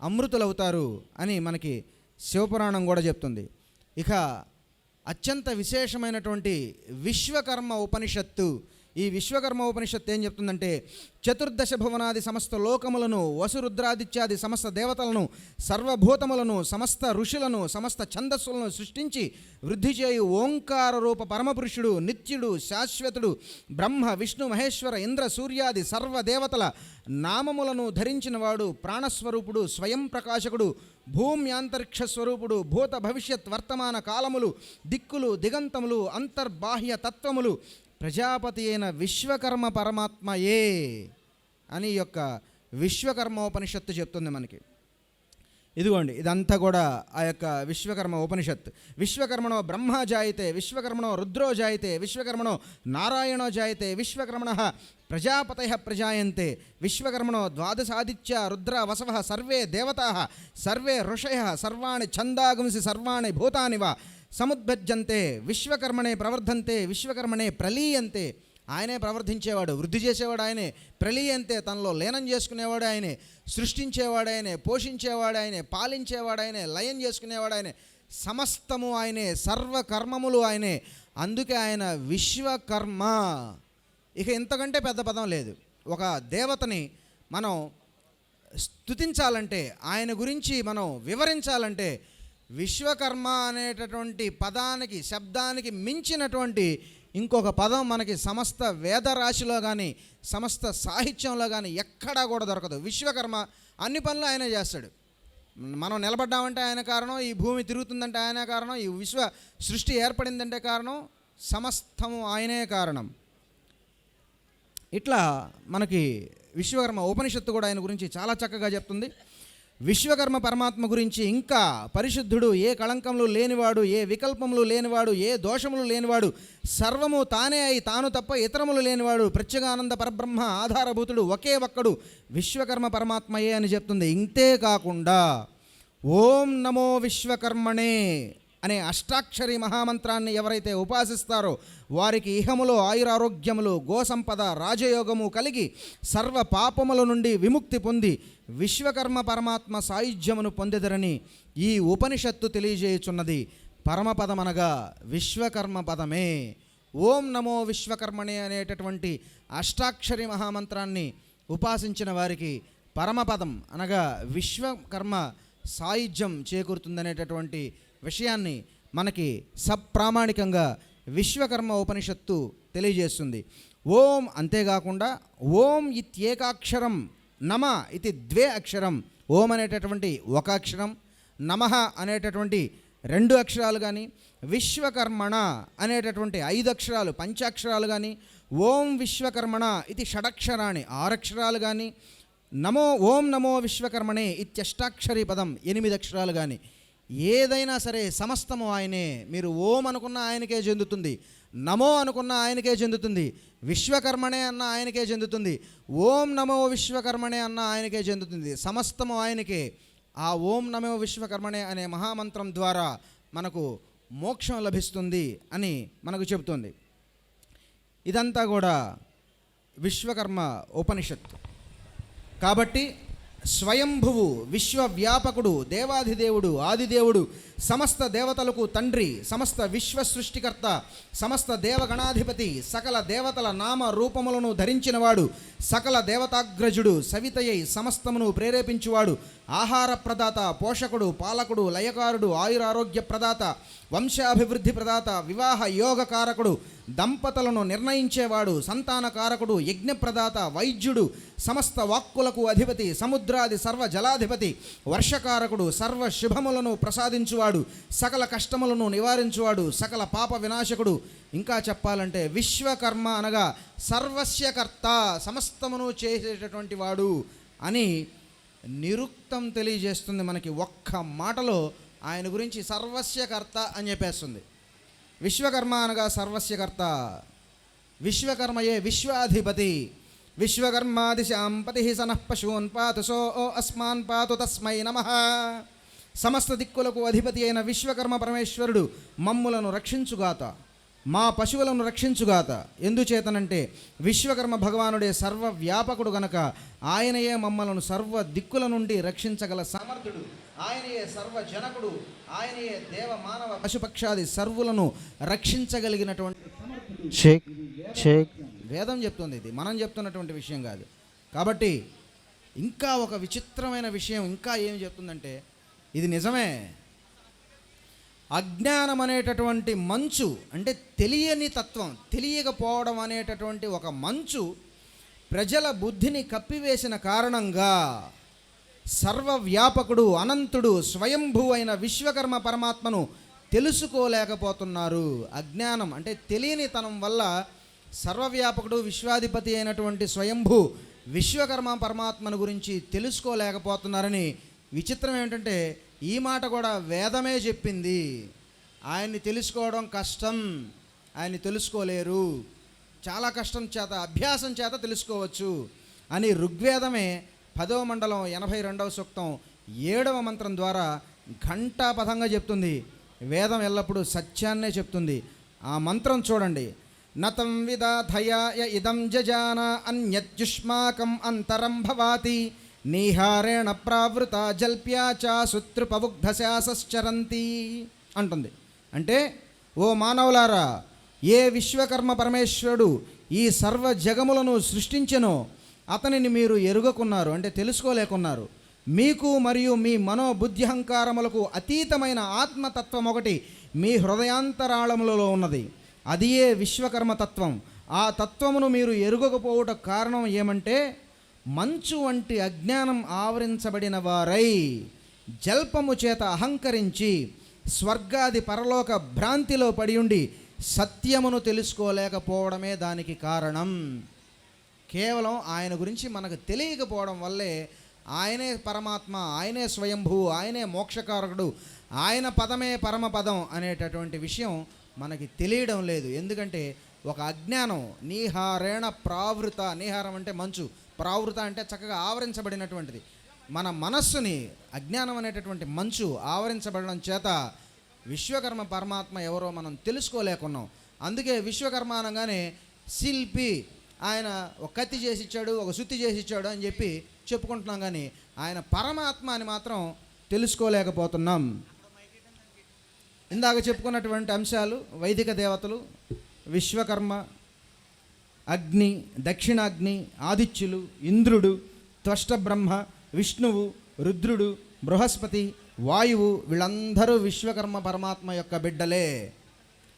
అమృతులవుతారు అని మనకి శివపురాణం కూడా చెప్తుంది. ఇక అత్యంత విశేషమైనటువంటి విశ్వకర్మ ఉపనిషత్తు. ఈ విశ్వకర్మ ఉపనిషత్తు ఏం చెప్తుందంటే, చతుర్దశ భువనాది సమస్త లోకములను, వసురుద్రాదిత్యాది సమస్త దేవతలను, సర్వభూతములను, సమస్త ఋషులను, సమస్త ఛందస్సులను సృష్టించి వృద్ధి చేయు ఓంకార రూప పరమపురుషుడు, నిత్యుడు, శాశ్వతుడు, బ్రహ్మ విష్ణు మహేశ్వర ఇంద్ర సూర్యాది సర్వదేవతల నామములను ధరించినవాడు, ప్రాణస్వరూపుడు, స్వయం ప్రకాశకుడు, భూమ్యాంతరిక్ష స్వరూపుడు, భూత భవిష్యత్ వర్తమాన కాలములు, దిక్కులు, దిగంతములు, అంతర్బాహ్య తత్వములు, ప్రజాపతి అయిన విశ్వకర్మ పరమాత్మయే అని యొక్క విశ్వకర్మోపనిషత్తు చెప్తుంది మనకి. ఇదిగోండి, ఇదంతా కూడా ఆ యొక్క విశ్వకర్మ ఉపనిషత్తు. విశ్వకర్మణో బ్రహ్మ జాయితే, విశ్వకర్మణో రుద్రో జాయితే, విశ్వకర్మణో నారాయణో జాయితే, విశ్వకర్మణ ప్రజాపతయ ప్రజాయంతే, విశ్వకర్మణో ద్వాదశాదిత్య రుద్ర వసవ సర్వే దేవతా సర్వే ఋషయ సర్వాణి ఛందాగుంసి సర్వాణి భూతాని వా సముద్భజ్యంతే విశ్వకర్మణే ప్రవర్ధంతే విశ్వకర్మణే ప్రలీయంతే. ఆయనే ప్రవర్ధించేవాడు, వృద్ధి చేసేవాడు ఆయనే, ప్రలీయంతే తనలో లీనం చేసుకునేవాడు ఆయనే, సృష్టించేవాడు ఆయనే, పోషించేవాడు ఆయనే, పాలించేవాడు ఆయనే, లయం చేసుకునేవాడు ఆయనే, సమస్తము ఆయనే, సర్వకర్మములు ఆయనే. అందుకే ఆయన విశ్వకర్మ. ఇక ఇంతకంటే పెద్ద పదం లేదు. ఒక దేవతని మనం స్తుతించాలంటే, ఆయన గురించి మనం వివరించాలంటే విశ్వకర్మ అనేటటువంటి పదానికి, శబ్దానికి మించినటువంటి ఇంకొక పదం మనకి సమస్త వేదరాశిలో కానీ సమస్త సాహిత్యంలో కానీ ఎక్కడా కూడా దొరకదు. విశ్వకర్మ అన్ని పనులు ఆయనే చేస్తాడు. మనం నిలబడ్డామంటే ఆయన కారణం, ఈ భూమి తిరుగుతుందంటే ఆయన కారణం, ఈ విశ్వ సృష్టి ఏర్పడిందంటే కారణం, సమస్తము ఆయనే కారణం. ఇట్లా మనకి విశ్వకర్మ ఉపనిషత్తు కూడా ఆయన గురించి చాలా చక్కగా చెప్తుంది. విశ్వకర్మ పరమాత్మ గురించి ఇంకా పరిశుద్ధుడు, ఏ కళంకములు లేనివాడు, ఏ వికల్పములు లేనివాడు, ఏ దోషములు లేనివాడు, సర్వము తానే అయి తాను తప్ప ఇతరములు లేనివాడు, ప్రత్యేగానంద పరబ్రహ్మ ఆధారభూతుడు ఒకే ఒక్కడు విశ్వకర్మ పరమాత్మయే అని చెప్తుంది. ఇంతే కాకుండా ఓం నమో విశ్వకర్మణే అనే అష్టాక్షరి మహామంత్రాన్ని ఎవరైతే ఉపాసిస్తారో వారికి ఇహములో ఆయురారోగ్యములు, గోసంపద, రాజయోగము కలిగి సర్వ పాపముల నుండి విముక్తి పొంది విశ్వకర్మ పరమాత్మ సాయుధ్యమును పొందెదరని ఈ ఉపనిషత్తు తెలియజేయుచున్నది. పరమపదమనగా విశ్వకర్మ పదమే. ఓం నమో విశ్వకర్మణే అనేటటువంటి అష్టాక్షరి మహామంత్రాన్ని ఉపాసించిన వారికి పరమపదం అనగా విశ్వకర్మ సాయుధ్యం చేకూరుతుందనేటటువంటి విషయాన్ని మనకి సప్రామాణికంగా విశ్వకర్మ ఉపనిషత్తు తెలియజేస్తుంది. ఓం అంతేకాకుండా ఓం ఇత్యేకాక్షరం, నమ ఇది ద్వే అక్షరం. ఓం అనేటటువంటి ఒక అక్షరం, నమః అనేటటువంటి 2 అక్షరాలు కానీ, విశ్వకర్మణ అనేటటువంటి 5 అక్షరాలు, పంచాక్షరాలు కానీ, ఓం విశ్వకర్మణ ఇది షడక్షరాణి 6 అక్షరాలు కానీ, ఓం నమో విశ్వకర్మణే ఇత్యష్టాక్షరి పదం 8 అక్షరాలు కానీ, ఏదైనా సరే సమస్తము ఆయనే. మీరు ఓం అనుకున్న ఆయనకే చెందుతుంది, నమో అనుకున్న ఆయనకే చెందుతుంది, విశ్వకర్మణే అన్న ఆయనకే చెందుతుంది, ఓం నమో విశ్వకర్మణే అన్న ఆయనకే చెందుతుంది. సమస్తము ఆయనకే. ఆ ఓం నమో విశ్వకర్మణే అనే మహామంత్రం ద్వారా మనకు మోక్షం లభిస్తుంది అని మనకు చెబుతుంది. ఇదంతా కూడా విశ్వకర్మ ఉపనిషత్తు. కాబట్టి స్వయంభువు, విశ్వవ్యాపకుడు, దేవాధిదేవుడు, ఆదిదేవుడు, సమస్త దేవతలకు తండ్రి, సమస్త విశ్వ సృష్టికర్త, సమస్త దేవగణాధిపతి, సకల దేవతల నామ రూపములను ధరించినవాడు, సకల దేవతాగ్రజుడు, సవితయై సమస్తమును ప్రేరేపించువాడు, ఆహార ప్రదాత, పోషకుడు, పాలకుడు, లయకారుడు, ఆయురారోగ్య ప్రదాత, వంశాభివృద్ధి ప్రదాత, వివాహ యోగకారకుడు, దంపతులను నిర్ణయించేవాడు, సంతానకారకుడు, యజ్ఞప్రదాత, వైద్యుడు, సమస్త వాక్కులకు అధిపతి, సముద్రాది సర్వ జలాధిపతి, వర్షకారకుడు, సర్వ శుభములను ప్రసాదించువాడు, సకల కష్టములను నివారించువాడు, సకల పాప వినాశకుడు. ఇంకా చెప్పాలంటే విశ్వకర్మ అనగా సర్వస్యకర్త, సమస్తమును చేసేటటువంటి వాడు అని నిరుక్తం తెలియజేస్తుంది మనకి. ఒక్క మాటలో ఆయన గురించి సర్వస్యకర్త అని చెప్పేస్తుంది. విశ్వకర్మ అనగా సర్వస్యకర్త, విశ్వకర్మయే విశ్వాధిపతి. విశ్వకర్మాదిశాం పతి సనః పశూన్ పాతు సో అస్మాన్ పాతు తస్మై నమః. సమస్త దిక్కులకు అధిపతి అయిన విశ్వకర్మ పరమేశ్వరుడు మమ్ములను రక్షించుగాత, మా పశువులను రక్షించుగాత. ఎందుచేతనంటే విశ్వకర్మ భగవానుడే సర్వవ్యాపకుడు గనక ఆయనయే మమ్మలను సర్వ దిక్కుల నుండి రక్షించగల సమర్థుడు. ఆయనయే సర్వజనకుడు, ఆయనయే దేవ మానవ పశుపక్షాది సర్వులను రక్షించగలిగినటువంటి వేదం చెప్తుంది. ఇది మనం చెప్తున్నటువంటి విషయం కాదు. కాబట్టి ఇంకా ఒక విచిత్రమైన విషయం ఇంకా ఏం చెప్తుందంటే, ఇది నిజమే, అజ్ఞానం అనేటటువంటి మంచు, అంటే తెలియని తత్వం, తెలియకపోవడం అనేటటువంటి ఒక మంచు ప్రజల బుద్ధిని కప్పివేసిన కారణంగా సర్వవ్యాపకుడు, అనంతుడు, స్వయంభూ అయిన విశ్వకర్మ పరమాత్మను తెలుసుకోలేకపోతున్నారు. అజ్ఞానం అంటే తెలియనితనం వల్ల సర్వవ్యాపకుడు, విశ్వాధిపతి అయినటువంటి స్వయంభూ విశ్వకర్మ పరమాత్మను గురించి తెలుసుకోలేకపోతున్నారని. విచిత్రం ఏమిటంటే ఈ మాట కూడా వేదమే చెప్పింది. ఆయన్ని తెలుసుకోవడం కష్టం, ఆయన్ని తెలుసుకోలేరు, చాలా కష్టం చేత, అభ్యాసం చేత తెలుసుకోవచ్చు అని ఋగ్వేదమే 10వ మండలం 82వ సూక్తం 7వ మంత్రం ద్వారా ఘంటాపథంగా చెప్తుంది. వేదం ఎల్లప్పుడూ సత్యాన్నే చెప్తుంది. ఆ మంత్రం చూడండి. నతం విదాథయాయ ఇదం జజాన అన్యత్యుష్మాకం అంతరం భవాతి నీహారేణ ప్రావృత జల్ప్యా చ సుతృపవుగ్ధశాసశ్చరంతి అంటుంది. అంటే ఓ మానవులారా, ఏ విశ్వకర్మ పరమేశ్వరుడు ఈ సర్వ జగములను సృష్టించెనో అతనిని మీరు ఎరుగకున్నారు, అంటే తెలుసుకోలేకున్నారు. మీకు మరియు మీ మనోబుద్ధ్యహంకారములకు అతీతమైన ఆత్మతత్వం ఒకటి మీ హృదయాంతరాళములలో ఉన్నది. అది ఏ విశ్వకర్మ తత్వం. ఆ తత్వమును మీరు ఎరుగకపోవుట కారణం ఏమంటే, మంచు వంటి అజ్ఞానం ఆవరించబడిన వారై జల్పము చేత అహంకరించి స్వర్గాది పరలోక భ్రాంతిలో పడి ఉండి సత్యమును తెలుసుకోలేకపోవడమే దానికి కారణం. కేవలం ఆయన గురించి మనకు తెలియకపోవడం వల్లే ఆయనే పరమాత్మ, ఆయనే స్వయంభూ, ఆయనే మోక్షకారకుడు, ఆయన పదమే పరమపదం అనేటటువంటి విషయం మనకి తెలియడం లేదు. ఎందుకంటే ఒక అజ్ఞానం నీహారేణ ప్రావృత, నీహారం అంటే మంచు, ప్రావృత అంటే చక్కగా ఆవరించబడినటువంటిది. మన మనస్సుని అజ్ఞానం అనేటటువంటి మంచు ఆవరించబడడం చేత విశ్వకర్మ పరమాత్మ ఎవరో మనం తెలుసుకోలేకున్నాం. అందుకే విశ్వకర్మ అనగానే శిల్పి, ఆయన ఒక కత్తి చేసి ఇచ్చాడు, ఒక సుత్తి చేసి ఇచ్చాడు అని చెప్పి చెప్పుకుంటున్నాం, కానీ ఆయన పరమాత్మ అని మాత్రం తెలుసుకోలేకపోతున్నాం. ఇందాక చెప్పుకున్నటువంటి అంశాలు వైదిక దేవతలు, విశ్వకర్మ, అగ్ని, దక్షిణాగ్ని, ఆదిత్యులు, ఇంద్రుడు, త్వష్ట బ్రహ్మ, విష్ణువు, రుద్రుడు, బృహస్పతి, వాయువు, వీళ్ళందరూ విశ్వకర్మ పరమాత్మ యొక్క బిడ్డలే.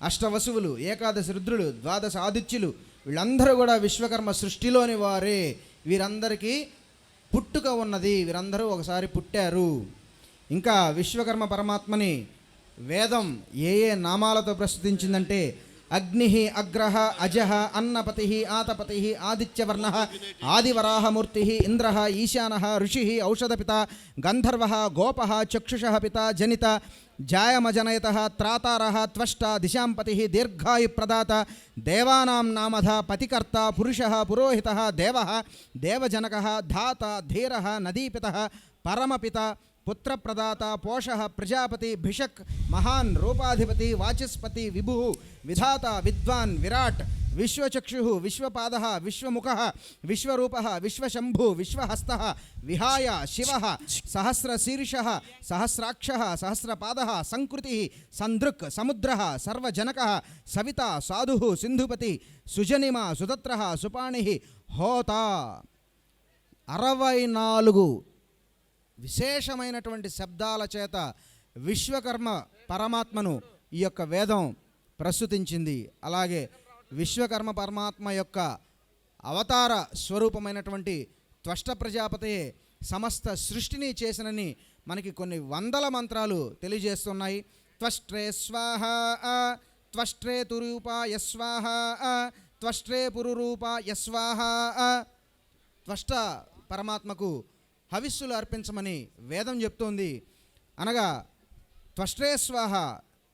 అష్టవసువులు, ఏకాదశి రుద్రులు, ద్వాదశ ఆదిత్యులు, వీళ్ళందరూ కూడా విశ్వకర్మ సృష్టిలోని వారే. వీరందరికీ పుట్టుక ఉన్నది, వీరందరూ ఒకసారి పుట్టారు. ఇంకా విశ్వకర్మ పరమాత్మని వేదం ఏ ఏ నామాలతో ప్రస్తుతించిందంటే, అగ్ని, అగ్రహ, అజహ, అన్నపతి, ఆతపతి, ఆదిత్యవర్ణ, ఆదివరాహమూర్తి, ఇంద్ర, ఈశాన, ఋషి, ఔషధపిత, గంధర్వ, గోప, చక్షుష పిత, జనిత, జాయమజనయత, త్రాతార, త్వష్ట, దిశాంపతి, దీర్ఘాయు ప్రదాత, దేవానాం నామధ, పతికర్త, పురుష, పురోహిత, దేవ, దేవజనక, ధాత, ధీర, నదీపిత, పరమపిత, పుత్రప్రదాత, పోష, ప్రజాపతి, భిషక్, మహాన్, రూపాధిపతి, వాచస్పతి, విభు, విధాత, విద్వాన్, విరాట్, విశ్వచక్షు, విశ్వపాద, విశ్వముఖ, విశ్వరూప, విశ్వశంభు, విశ్వహస్త, విహాయ, శివ, సహస్రశీర్ష, సహస్రాక్ష, సహస్రపాద, సంకృతి, సందృక్, సముద్ర, సర్వజనక, సవిత, సాధు, సింధుపతి, సుజనిమ, సుతత్ర, సుపాణి, హోత. 64 విశేషమైనటువంటి శబ్దాల చేత విశ్వకర్మ పరమాత్మను ఈ యొక్క వేదం ప్రస్తుతించింది. అలాగే విశ్వకర్మ పరమాత్మ యొక్క అవతార స్వరూపమైనటువంటి త్వష్ట ప్రజాపతియే సమస్త సృష్టిని చేసినని మనకి కొన్ని వందల మంత్రాలు తెలియజేస్తున్నాయి. త్వష్ట్రే స్వాహ, త్వష్ట్రే తురూపాయ స్వాహ, త్వష్ట్రే పురురూపాయ స్వాహ. త్వష్ట పరమాత్మకు హవిస్సులు అర్పించమని వేదం చెప్తోంది. అనగా త్వష్ట్రే స్వాహ,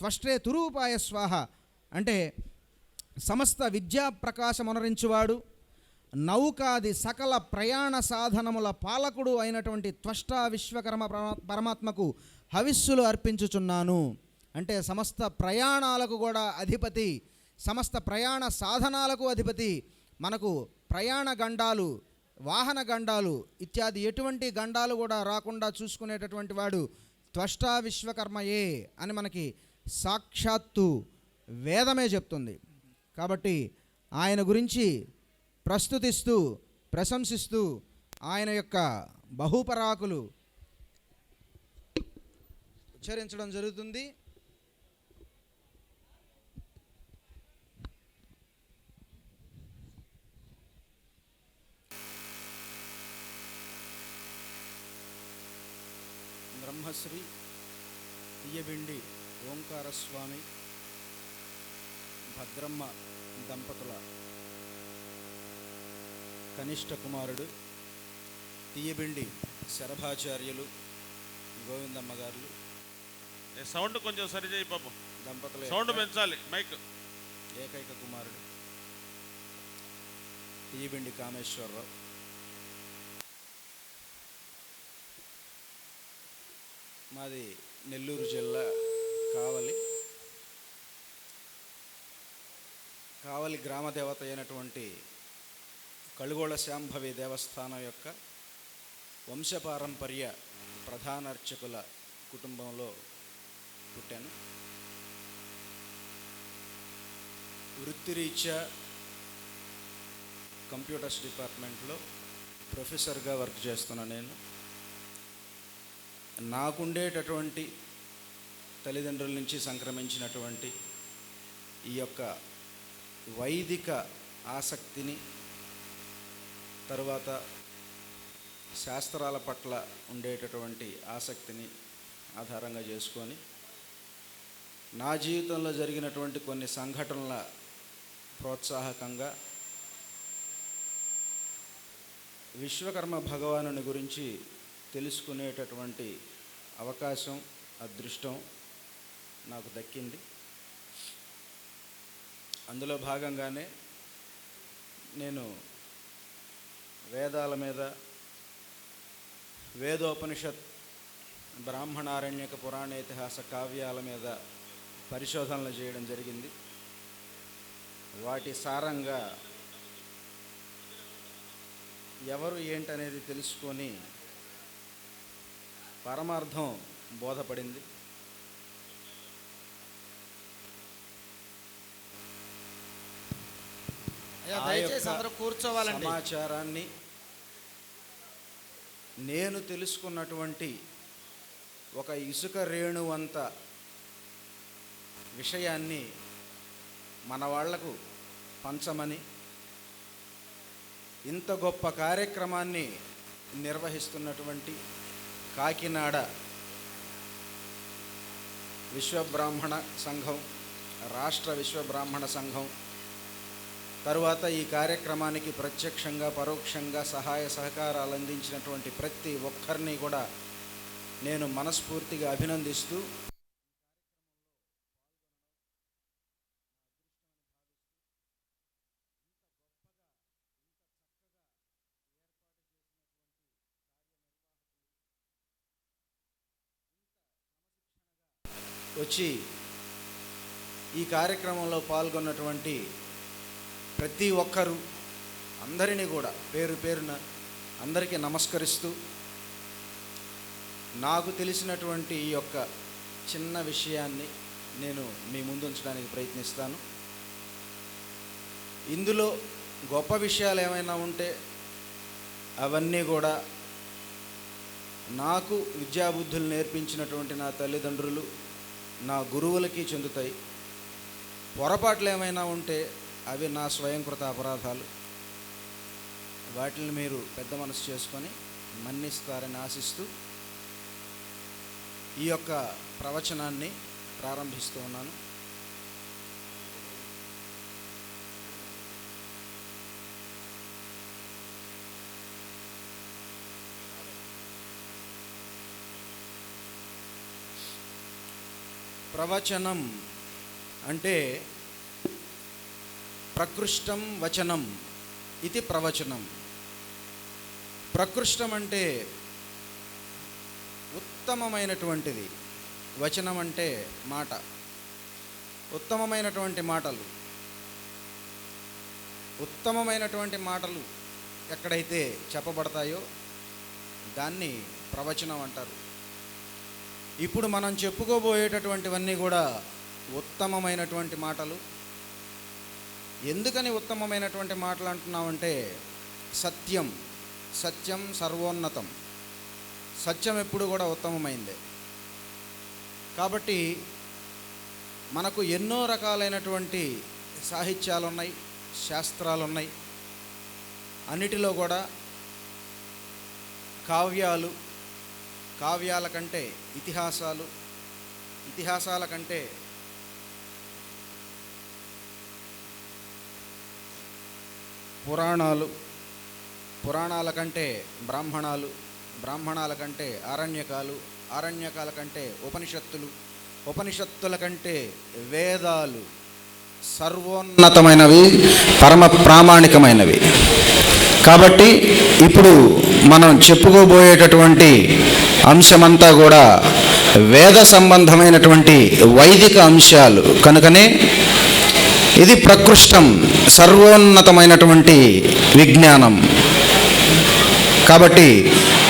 త్వష్ట్రే తురూపాయ స్వాహ అంటే సమస్త విద్యా ప్రకాశమనరించువాడు, నౌకాది సకల ప్రయాణ సాధనముల పాలకుడు అయినటువంటి త్వష్ట విశ్వకర్మ పరమాత్మకు హవిస్సులు అర్పించుచున్నాను. అంటే సమస్త ప్రయాణాలకు కూడా అధిపతి, సమస్త ప్రయాణ సాధనాలకు అధిపతి, మనకు ప్రయాణ గండాలు, వాహన గండాలు ఇత్యాది ఎటువంటి గండాలు కూడా రాకుండా చూసుకునేటటువంటి వాడు త్వష్టా విశ్వకర్మయే అని మనకి సాక్షాత్తు వేదమే చెప్తుంది. కాబట్టి ఆయన గురించి ప్రస్తుతిస్తూ ప్రశంసిస్తూ ఆయన యొక్క బహుపరాకులు ఉచ్చరించడం జరుగుతుంది. బ్రహ్మశ్రీ తీయబిండి ఓంకారస్వామి భద్రమ్మ దంపతుల కనిష్ట కుమారుడు తీయబిండి శరభాచార్యులు గోవిందమ్మ గారు సౌండ్ కొంచెం సరి చేయి పాపం, దంపతుల సౌండ్ పెంచాలి మైక్. ఏకైక కుమారుడు తీయబిండి కామేశ్వరరావు. మాది నెల్లూరు జిల్లా కావలి గ్రామ దేవత అయినటువంటి కళుగోళ శాంభవి దేవస్థానం యొక్క వంశపారంపర్య ప్రధాన అర్చకుల కుటుంబంలో పుట్టాను. వృత్తిరీత్యా కంప్యూటర్స్ డిపార్ట్మెంట్లో ప్రొఫెసర్గా వర్క్ చేస్తున్నా. నేను నాకుండేటటువంటి తల్లిదండ్రుల నుంచి సంక్రమించినటువంటి ఈ యొక్క వైదిక ఆసక్తిని, తరువాత శాస్త్రాల పట్ల ఉండేటటువంటి ఆసక్తిని ఆధారంగా చేసుకొని నా జీవితంలో జరిగినటువంటి కొన్ని సంఘటనల ప్రోత్సాహకంగా విశ్వకర్మ భగవానుని గురించి తెలుసుకునేటటువంటి అవకాశం, అదృష్టం నాకు దక్కింది. అందులో భాగంగానే నేను వేదాల మీద, వేదోపనిషత్, బ్రాహ్మణారణ్యక, పురాణ ఇతిహాస కావ్యాల మీద పరిశోధనలు చేయడం జరిగింది. వాటి సారంగా ఎవరు ఏంటనేది తెలుసుకొని పరమార్థం బోధపడింది. దయచేసి అందరూ కూర్చోవాలండి. సమాచారాన్ని, నేను తెలుసుకున్నటువంటి ఒక ఇసుక రేణువంత విషయాన్ని మన వాళ్లకు పంచమని, ఇంత గొప్ప కార్యక్రమాన్ని నిర్వహిస్తున్నటువంటి కాకినాడ విశ్వబ్రాహ్మణ సంఘం, రాష్ట్ర విశ్వబ్రాహ్మణ సంఘం, తరువాత ఈ కార్యక్రమానికి ప్రత్యక్షంగా పరోక్షంగా సహాయ సహకారాలు అందించినటువంటి ప్రతి ఒక్కరిని కూడా నేను మనస్ఫూర్తిగా అభినందిస్తూ వచ్చి ఈ కార్యక్రమంలో పాల్గొన్నటువంటి ప్రతి ఒక్కరూ, అందరినీ కూడా పేరు పేరున అందరికీ నమస్కరిస్తూ, నాకు తెలిసినటువంటి ఈ యొక్క చిన్న విషయాన్ని నేను మీ ముందుంచడానికి ప్రయత్నిస్తాను. ఇందులో గొప్ప విషయాలు ఏమైనా ఉంటే అవన్నీ కూడా నాకు విద్యాబుద్ధులు నేర్పించినటువంటి నా తల్లిదండ్రులు, నా గురువులకి చెందుతాయి. పొరపాట్లు ఏమైనా ఉంటే అవి నా స్వయంకృత అపరాధాలు. వాటిని మీరు పెద్ద మనసు చేసుకొని మన్నిస్తారని ఆశిస్తూ ఈ యొక్క ప్రవచనాన్ని ప్రారంభిస్తూ ఉన్నాను. ప్రవచనం అంటే ప్రకృష్టం వచనం ఇది ప్రవచనం. ప్రకృష్టం అంటే ఉత్తమమైనటువంటిది, వచనం అంటే మాట, ఉత్తమమైనటువంటి మాటలు. ఉత్తమమైనటువంటి మాటలు ఎక్కడైతే చెప్పబడతాయో దాన్ని ప్రవచనం అంటారు. ఇప్పుడు మనం చెప్పుకోబోయేటటువంటివన్నీ కూడా ఉత్తమమైనటువంటి మాటలు. ఎందుకని ఉత్తమమైనటువంటి మాటలు అంటున్నామంటే, సత్యం, సత్యం సర్వోన్నతం. సత్యం ఎప్పుడు కూడా ఉత్తమమైందే. కాబట్టి మనకు ఎన్నో రకాలైనటువంటి సాహిత్యాలు ఉన్నాయి, శాస్త్రాలు ఉన్నాయి. అన్నిటిలో కూడా కావ్యాలు, కావ్యాల కంటే ఇతిహాసాలు, ఇతిహాసాల కంటే పురాణాలు, పురాణాల కంటే బ్రాహ్మణాలు, బ్రాహ్మణాల కంటే ఆరణ్యకాలు, ఆరణ్యకాల కంటే ఉపనిషత్తులు, ఉపనిషత్తుల కంటే వేదాలు సర్వోన్నతమైనవి, పరమ ప్రామాణికమైనవి. కాబట్టి ఇప్పుడు మనం చెప్పుకోబోయేటటువంటి అంశమంతా కూడా వేద సంబంధమైనటువంటి వైదిక అంశాలు కనుకనే ఇది ప్రకృష్టం, సర్వోన్నతమైనటువంటి విజ్ఞానం. కాబట్టి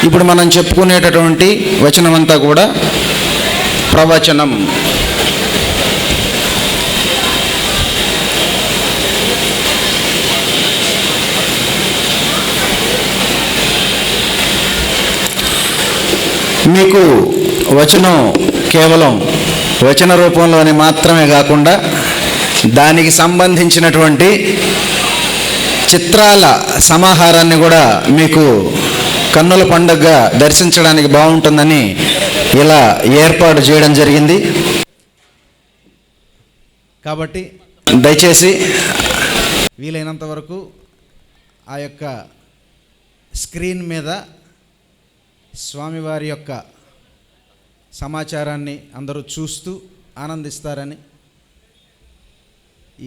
ఇప్పుడు మనం చెప్పుకునేటటువంటి వచనమంతా కూడా ప్రవచనం. మీకు వచనం కేవలం వచన రూపంలోనే మాత్రమే కాకుండా దానికి సంబంధించినటువంటి చిత్రాల సమాహారాన్ని కూడా మీకు కన్నుల పండుగగా దర్శించడానికి బాగుంటుందని ఇలా ఏర్పాటు చేయడం జరిగింది. కాబట్టి దయచేసి వీలైనంత వరకు ఆ యొక్క స్క్రీన్ మీద స్వామివారి యొక్క సమాచారాన్ని అందరూ చూస్తూ ఆనందిస్తారని,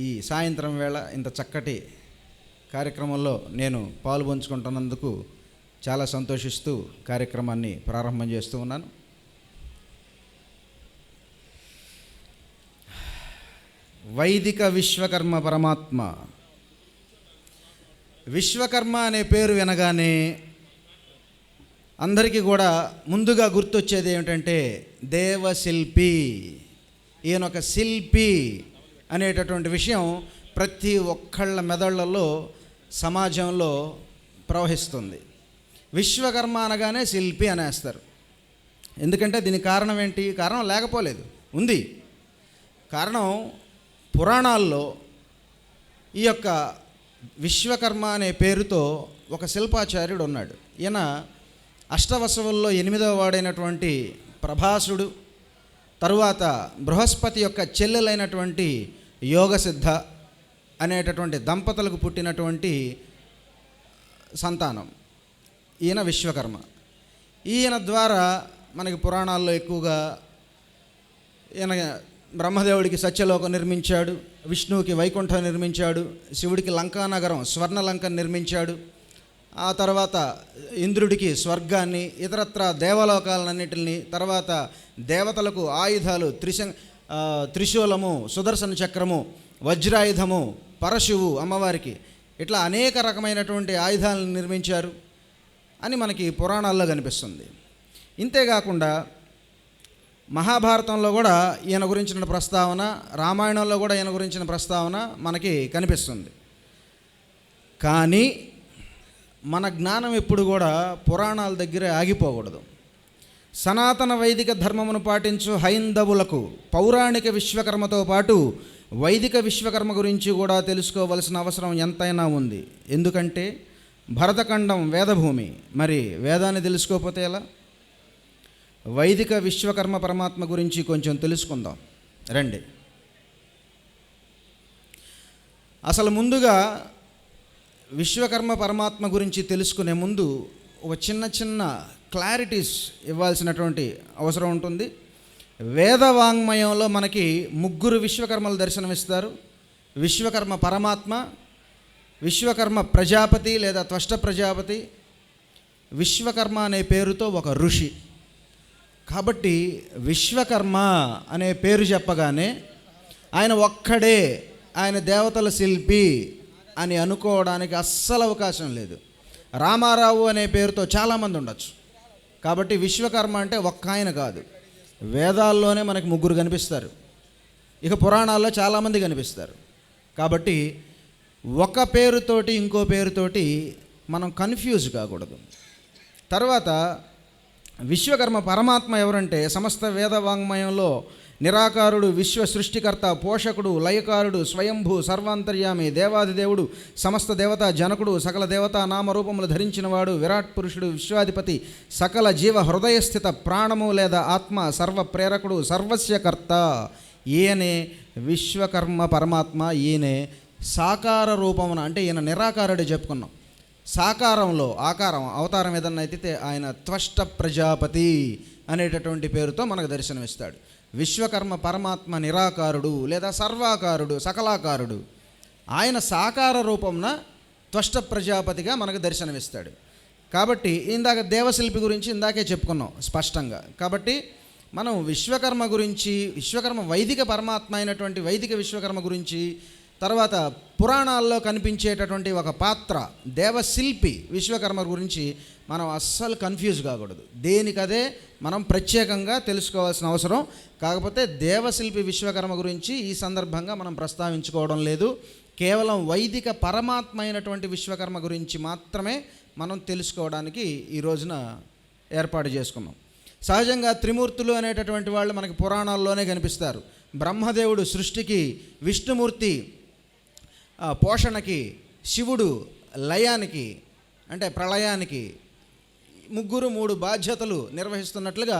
ఈ సాయంత్రం వేళ ఇంత చక్కటి కార్యక్రమంలో నేను పాలుపంచుకుంటున్నందుకు చాలా సంతోషిస్తూ కార్యక్రమాన్ని ప్రారంభం చేస్తూ ఉన్నాను. వైదిక విశ్వకర్మ పరమాత్మ. విశ్వకర్మ అనే పేరు వినగానే అందరికీ కూడా ముందుగా గుర్తొచ్చేది ఏమిటంటే దేవశిల్పి. ఈయన ఒక శిల్పి అనేటటువంటి విషయం ప్రతి ఒక్కళ్ళ మెదళ్లలో సమాజంలో ప్రవహిస్తుంది. విశ్వకర్మ అనగానే శిల్పి అనేస్తారు. ఎందుకంటే దీనికి కారణం ఏంటి? కారణం లేకపోలేదు, ఉంది కారణం. పురాణాల్లో ఈ యొక్క విశ్వకర్మ అనే పేరుతో ఒక శిల్పాచార్యుడు ఉన్నాడు. ఈయన అష్టవసువుల్లో 8వ వాడైనటువంటి ప్రభాసుడు, తరువాత బృహస్పతి యొక్క చెల్లెలైనటువంటి యోగసిద్ధ అనేటటువంటి దంపతులకు పుట్టినటువంటి సంతానం ఈయన విశ్వకర్మ. ఈయన ద్వారా మనకి పురాణాల్లో ఎక్కువగా ఈయన బ్రహ్మదేవుడికి సత్యలోకం నిర్మించాడు, విష్ణువుకి వైకుంఠం నిర్మించాడు, శివుడికి లంకానగరం స్వర్ణలంకను నిర్మించాడు, ఆ తర్వాత ఇంద్రుడికి స్వర్గాన్ని, ఇతరత్ర దేవలోకాలన్నింటిని, తర్వాత దేవతలకు ఆయుధాలు త్రిశూలము, సుదర్శన చక్రము, వజ్రాయుధము, పరశువు అమ్మవారికి, ఇట్లా అనేక రకమైనటువంటి ఆయుధాలను నిర్మించారు అని మనకి పురాణాల్లో కనిపిస్తుంది. ఇంతేకాకుండా మహాభారతంలో కూడా ఈయన గురించిన ప్రస్తావన, రామాయణంలో కూడా ఈయన గురించిన ప్రస్తావన మనకి కనిపిస్తుంది. కానీ మన జ్ఞానం ఎప్పుడు కూడా పురాణాల దగ్గరే ఆగిపోకూడదు. సనాతన వైదిక ధర్మమును పాటించు హైందవులకు పౌరాణిక విశ్వకర్మతో పాటు వైదిక విశ్వకర్మ గురించి కూడా తెలుసుకోవలసిన అవసరం ఎంతైనా ఉంది. ఎందుకంటే భరతఖండం వేదభూమి, మరి వేదాన్ని తెలుసుకోకపోతే ఎలా? వైదిక విశ్వకర్మ పరమాత్మ గురించి కొంచెం తెలుసుకుందాం రండి. అసలు ముందుగా విశ్వకర్మ పరమాత్మ గురించి తెలుసుకునే ముందు ఒక చిన్న క్లారిటీస్ ఇవ్వాల్సినటువంటి అవసరం ఉంటుంది. వేదవాంగ్మయంలో మనకి 3 విశ్వకర్మలు దర్శనమిస్తారు. విశ్వకర్మ పరమాత్మ, విశ్వకర్మ ప్రజాపతి లేదా త్వష్ట ప్రజాపతి, విశ్వకర్మ అనే పేరుతో ఒక ఋషి. కాబట్టి విశ్వకర్మ అనే పేరు చెప్పగానే ఆయన ఒక్కడే, ఆయన దేవతల శిల్పి అని అనుకోవడానికి అస్సలు అవకాశం లేదు. రామారావు అనే పేరుతో చాలామంది ఉండొచ్చు. కాబట్టి విశ్వకర్మ అంటే ఒక్క ఆయన కాదు. వేదాల్లోనే మనకి 3 కనిపిస్తారు, ఇక పురాణాల్లో చాలామంది కనిపిస్తారు. కాబట్టి ఒక పేరుతోటి ఇంకో పేరుతోటి మనం కన్ఫ్యూజ్ కాకూడదు. తర్వాత విశ్వకర్మ పరమాత్మ ఎవరంటే సమస్త వేదవాంగ్మయంలో నిరాకారుడు, విశ్వ సృష్టికర్త, పోషకుడు, లయకారుడు, స్వయంభూ, సర్వాంతర్యామి, దేవాదిదేవుడు, సమస్త దేవతా జనకుడు, సకల దేవతా నామరూపములు ధరించినవాడు, విరాట్ పురుషుడు, విశ్వాధిపతి, సకల జీవ హృదయస్థిత ప్రాణము లేదా ఆత్మ, సర్వ ప్రేరకుడు, సర్వస్యకర్త. ఈయనే విశ్వకర్మ పరమాత్మ. ఈయనే సాకార రూపమున, అంటే ఈయన నిరాకారుడు చెప్పుకున్నాం. సాకారంలో ఆకారం, అవతారం ఏదన్నా అయితే ఆయన త్వష్ట ప్రజాపతి అనేటటువంటి పేరుతో మనకు దర్శనమిస్తాడు. విశ్వకర్మ పరమాత్మ నిరాకారుడు లేదా సర్వాకారుడు, సకలాకారుడు. ఆయన సాకార రూపంన త్వష్ట ప్రజాపతిగా మనకు దర్శనమిస్తాడు. కాబట్టి ఇందాక దేవశిల్పి గురించి ఇందాకే చెప్పుకున్నాం స్పష్టంగా. కాబట్టి మనం విశ్వకర్మ గురించి, విశ్వకర్మ వైదిక పరమాత్మ అయినటువంటి వైదిక విశ్వకర్మ గురించి, తర్వాత పురాణాల్లో కనిపించేటటువంటి ఒక పాత్ర దేవశిల్పి విశ్వకర్మ గురించి మనం అస్సలు కన్ఫ్యూజ్ కాకూడదు. దేనికదే మనం ప్రత్యేకంగా తెలుసుకోవాల్సిన అవసరం. కాకపోతే దేవశిల్పి విశ్వకర్మ గురించి ఈ సందర్భంగా మనం ప్రస్తావించుకోవడం లేదు. కేవలం వైదిక పరమాత్మ అయినటువంటి విశ్వకర్మ గురించి మాత్రమే మనం తెలుసుకోవడానికి ఈ రోజున ఏర్పాటు చేసుకున్నాం. సహజంగా త్రిమూర్తులు అనేటటువంటి వాళ్ళు మనకి పురాణాల్లోనే కనిపిస్తారు. బ్రహ్మదేవుడు సృష్టికి, విష్ణుమూర్తి పోషణకి, శివుడు లయానికి అంటే ప్రళయానికి, ముగ్గురు 3 బాధ్యతలు నిర్వహిస్తున్నట్లుగా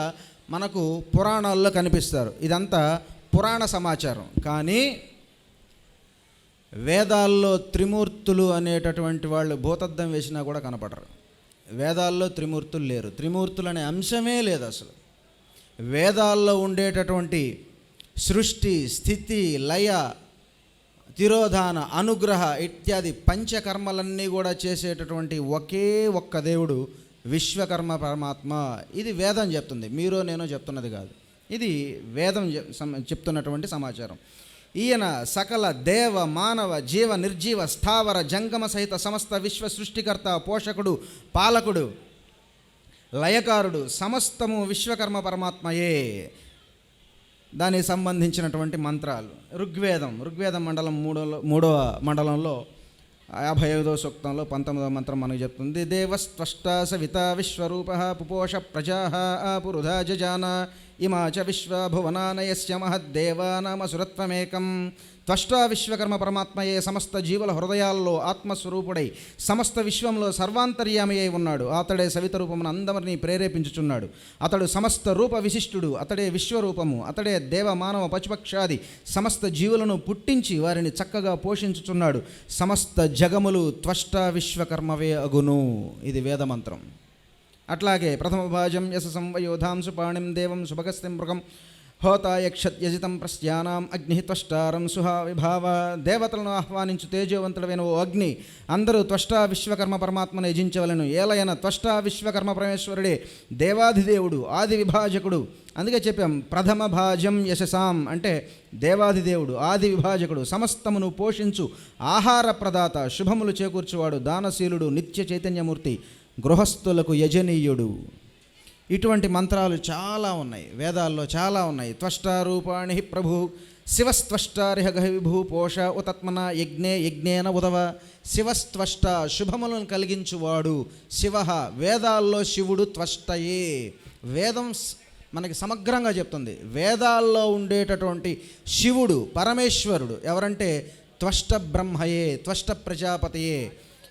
మనకు పురాణాల్లో కనిపిస్తారు. ఇదంతా పురాణ సమాచారం. కానీ వేదాల్లో త్రిమూర్తులు అనేటటువంటి వాళ్ళు భూతద్దం వేసినా కూడా కనపడరు. వేదాల్లో త్రిమూర్తులు లేరు. త్రిమూర్తులు అనే అంశమే లేదు అసలు. వేదాల్లో ఉండేటటువంటి సృష్టి, స్థితి, లయ, తిరోధాన, అనుగ్రహ ఇత్యాది పంచకర్మలన్నీ కూడా చేసేటటువంటి ఒకే ఒక్క దేవుడు విశ్వకర్మ పరమాత్మ. ఇది వేదం చెప్తుంది, మీరో నేనో చెప్తున్నది కాదు. ఇది వేదం చెప్తున్నటువంటి సమాచారం. ఈయన సకల దేవ, మానవ, జీవ, నిర్జీవ, స్థావర, జంగమ సహిత సమస్త విశ్వ సృష్టికర్త, పోషకుడు, పాలకుడు, లయకారుడు, సమస్తము విశ్వకర్మ పరమాత్మయే. దానికి సంబంధించినటువంటి మంత్రాలు ఋగ్వేదం మండలం 3వ మండలంలో 55వ సూక్తంలో 19వ మంత్రం మనకు చెప్తుంది. దేవస్త్వష్ట సవిత విశ్వరూప పుపోష ప్రజా పురుధా జజాన ఇమా చ విశ్వభువనానయస్య మహద్దేవానామసురత్వమేకం. త్వష్టా విశ్వకర్మ పరమాత్మయే సమస్త జీవుల హృదయాల్లో ఆత్మస్వరూపుడై సమస్త విశ్వంలో సర్వాంతర్యామి అయి ఉన్నాడు. అతడే సవిత రూపమును అందరినీ ప్రేరేపించుచున్నాడు. అతడు సమస్త రూప విశిష్టుడు. అతడే విశ్వరూపము. అతడే దేవ, మానవ, పశుపక్షాది సమస్త జీవులను పుట్టించి వారిని చక్కగా పోషించుచున్నాడు. సమస్త జగములు త్వష్టా విశ్వకర్మవే అగును. ఇది వేదమంత్రం. అట్లాగే ప్రథమ భాజం యశసం వయోధాం సుపాణిం దేవం సుభగస్తిం మృగం హోతాయక్షత్యజితం ప్రస్యానాం అగ్ని త్వష్టారం సుహా విభావ. దేవతలను ఆహ్వానించు తేజోవంతుడైన ఓ అగ్ని, అందరూ త్వష్టా విశ్వకర్మ పరమాత్మను యజించవలను. ఏలయన త్వష్టా విశ్వకర్మ పరమేశ్వరుడే దేవాధిదేవుడు, ఆది విభాజకుడు. అందుకే చెప్పాం ప్రథమ భాజం యశసాం అంటే దేవాధిదేవుడు, ఆది విభాజకుడు, సమస్తమును పోషించు ఆహార ప్రదాత, శుభములు చేకూర్చువాడు, దానశీలుడు, నిత్య చైతన్యమూర్తి, గృహస్థులకు యజనీయుడు. ఇటువంటి మంత్రాలు చాలా ఉన్నాయి, వేదాల్లో చాలా ఉన్నాయి. త్వష్టారూపాణి ప్రభు శివస్త్వష్టారిహ విభూ పోష ఉతత్మన యజ్ఞే యజ్ఞేన ఉదవ. శివస్త్వష్ట శుభములను కలిగించువాడు శివ. వేదాల్లో శివుడు త్వష్టయే. వేదం మనకి సమగ్రంగా చెప్తుంది. వేదాల్లో ఉండేటటువంటి శివుడు పరమేశ్వరుడు ఎవరంటే త్వష్ట బ్రహ్మయే, త్వష్ట ప్రజాపతియే.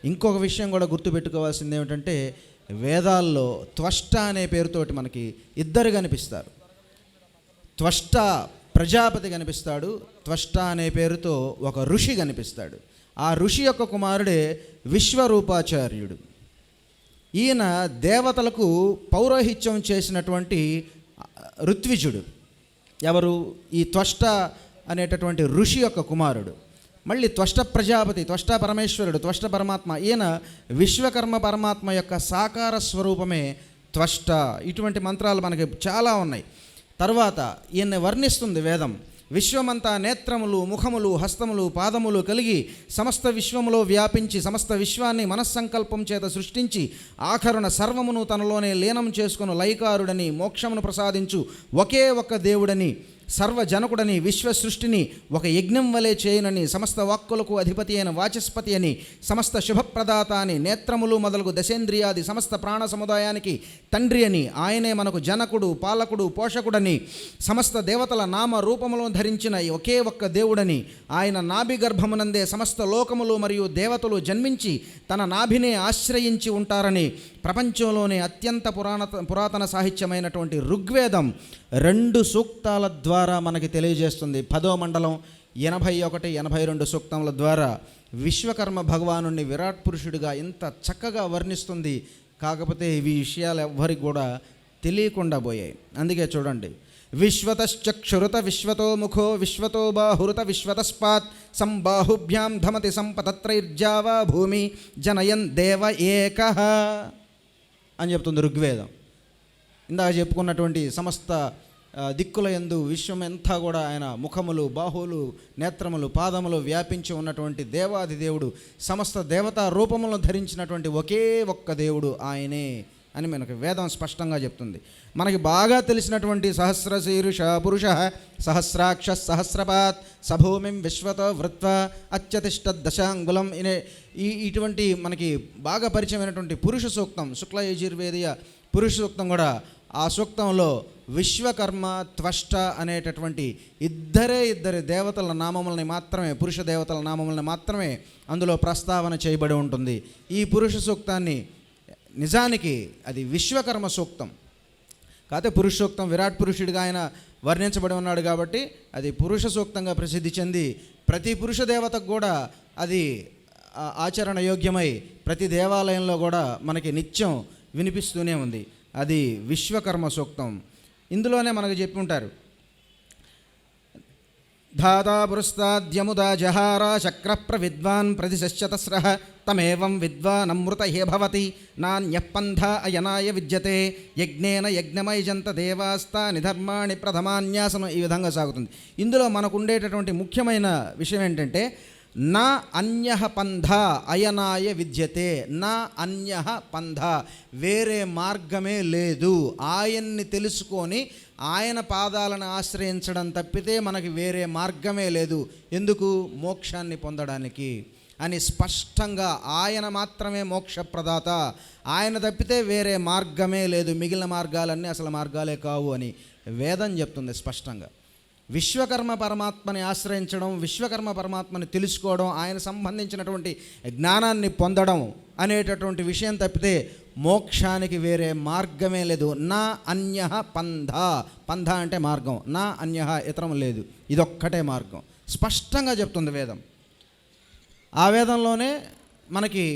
ఇంకొక విషయం కూడా గుర్తుపెట్టుకోవాల్సింది ఏమిటంటే వేదాల్లో త్వష్ట అనే పేరుతోటి మనకి ఇద్దరు కనిపిస్తారు. త్వష్ట ప్రజాపతి కనిపిస్తాడు, త్వష్ట అనే పేరుతో ఒక ఋషి కనిపిస్తాడు. ఆ ఋషి యొక్క కుమారుడే విశ్వరూపాచార్యుడు. ఈయన దేవతలకు పౌరోహిత్యం చేసినటువంటి ఋత్విజుడు. ఎవరు? ఈ త్వష్ట అనేటటువంటి ఋషి యొక్క కుమారుడు. మళ్ళీ త్వష్ట ప్రజాపతి, త్వష్ట పరమేశ్వరుడు, త్వష్ట పరమాత్మ. ఈయన విశ్వకర్మ పరమాత్మ యొక్క సాకార స్వరూపమే త్వష్ట. ఇటువంటి మంత్రాలు మనకి చాలా ఉన్నాయి. తర్వాత ఈయన్ని వర్ణిస్తుంది వేదం. విశ్వమంతా నేత్రములు, ముఖములు, హస్తములు, పాదములు కలిగి సమస్త విశ్వములో వ్యాపించి సమస్త విశ్వాన్ని మనస్సంకల్పం చేత సృష్టించి ఆఖరున సర్వమును తనలోనే లీనం చేసుకుని లైకారుడని, మోక్షమును ప్రసాదించు ఒకే ఒక్క దేవుడని, సర్వజనకుడని, విశ్వ సృష్టిని ఒక యజ్ఞం వలె చేయనని, సమస్త వాక్కులకు అధిపతి అయిన వాచస్పతి అని, సమస్త శుభప్రదాత అని, నేత్రములు మొదలగు దశేంద్రియాది సమస్త ప్రాణ సముదాయానికి తండ్రి అని, ఆయనే మనకు జనకుడు, పాలకుడు, పోషకుడని, సమస్త దేవతల నామ రూపములను ధరించిన ఒకే ఒక్క దేవుడని, ఆయన నాభి గర్భమునందే సమస్త లోకములు మరియు దేవతలు జన్మించి తన నాభినే ఆశ్రయించి ఉంటారని, ప్రపంచంలోనే అత్యంత పురాతన సాహిత్యమైనటువంటి ఋగ్వేదం 2 సూక్తాల ద్వారా మనకి తెలియజేస్తుంది. 10వ మండలం 81, 82 సూక్తముల ద్వారా విశ్వకర్మ భగవానుని విరాట్ పురుషుడిగా ఇంత చక్కగా వర్ణిస్తుంది. కాకపోతే ఈ విషయాలు ఎవ్వరికి కూడా తెలియకుండా పోయాయి. అందుకే చూడండి, విశ్వతశ్చక్షురుత విశ్వతో ముఖో విశ్వతో బాహురుత విశ్వతస్పాత్ సంబాహుభ్యాం ధమతి సంపతత్రైర్జావా భూమి జనయన్ దేవ ఏకః అని చెప్తుంది ఋగ్వేదం. ఇందాక చెప్పుకున్నటువంటి సమస్త దిక్కుల యందు విశ్వమంతా కూడా ఆయన ముఖములు, బాహువులు, నేత్రములు, పాదములు వ్యాపించి ఉన్నటువంటి దేవాది దేవుడు, సమస్త దేవతా రూపములను ధరించినటువంటి ఒకే ఒక్క దేవుడు ఆయనే అని మనకు వేదం స్పష్టంగా చెప్తుంది. మనకి బాగా తెలిసినటువంటి సహస్రశీర్ష పురుష సహస్రాక్ష సహస్రపాత్ సభూమిం విశ్వతో వృత్వ అత్యతిష్ట దశాంగులం ఇటువంటి మనకి బాగా పరిచయమైనటువంటి పురుష సూక్తం, శుక్ల యజుర్వేదీయ పురుష సూక్తం కూడా, ఆ సూక్తంలో విశ్వకర్మ, త్వష్ట అనేటటువంటి ఇద్దరి దేవతల నామములని మాత్రమే, పురుష దేవతల నామములని మాత్రమే అందులో ప్రస్తావన చేయబడి ఉంటుంది. ఈ పురుష సూక్తాన్ని నిజానికి అది విశ్వకర్మ సూక్తం కాకపోతే పురుష సూక్తం విరాట్ పురుషుడిగా ఆయన వర్ణించబడి ఉన్నాడు కాబట్టి అది పురుష సూక్తంగా ప్రసిద్ధి చెంది ప్రతి పురుష దేవతకు కూడా అది ఆచరణ యోగ్యమై ప్రతి దేవాలయంలో కూడా మనకి నిత్యం వినిపిస్తూనే ఉంది. అది విశ్వకర్మ సూక్తం. ఇందులోనే మనకు చెప్పి ఉంటారు, ధాతా పురస్తాద్యముదా జహార శక్ర ప్రవిద్వాన్ ప్రతిశశ్చతస్ర తమేవం విద్వానమృత హే భవతి నాన్యపంథ అయనాయ విద్యతే యజ్ఞేన యజ్ఞమైజంత దేవాస్తాని ధర్మాణి ప్రథమాన్యాసనం. ఈ విధంగా సాగుతుంది. ఇందులో మనకు ఉండేటటువంటి ముఖ్యమైన విషయం ఏంటంటే, నా అన్యః పంథ అయనాయ విద్యతే, నా అన్యః పంథ, వేరే మార్గమే లేదు. ఆయన్ని తెలుసుకొని ఆయన పాదాలను ఆశ్రయించడం తప్పితే మనకి వేరే మార్గమే లేదు. ఎందుకు? మోక్షాన్ని పొందడానికి అని స్పష్టంగా, ఆయన మాత్రమే మోక్షప్రదాత, ఆయన తప్పితే వేరే మార్గమే లేదు, మిగిలిన మార్గాలన్నీ అసలు మార్గాలే కావు అని వేదం చెప్తుంది స్పష్టంగా. విశ్వకర్మ పరమాత్మని ఆశ్రయించడం, విశ్వకర్మ పరమాత్మని తెలుసుకోవడం, ఆయన సంబంధించినటువంటి జ్ఞానాన్ని పొందడం అనేటటువంటి విషయం తప్పితే మోక్షానికి వేరే మార్గమే లేదు. నా అన్యః పంథ, పంథ అంటే మార్గం, నా అన్యః ఇతరం లేదు, ఇదొక్కటే మార్గం స్పష్టంగా చెప్తుంది వేదం. ఆ వేదంలోనే మనకి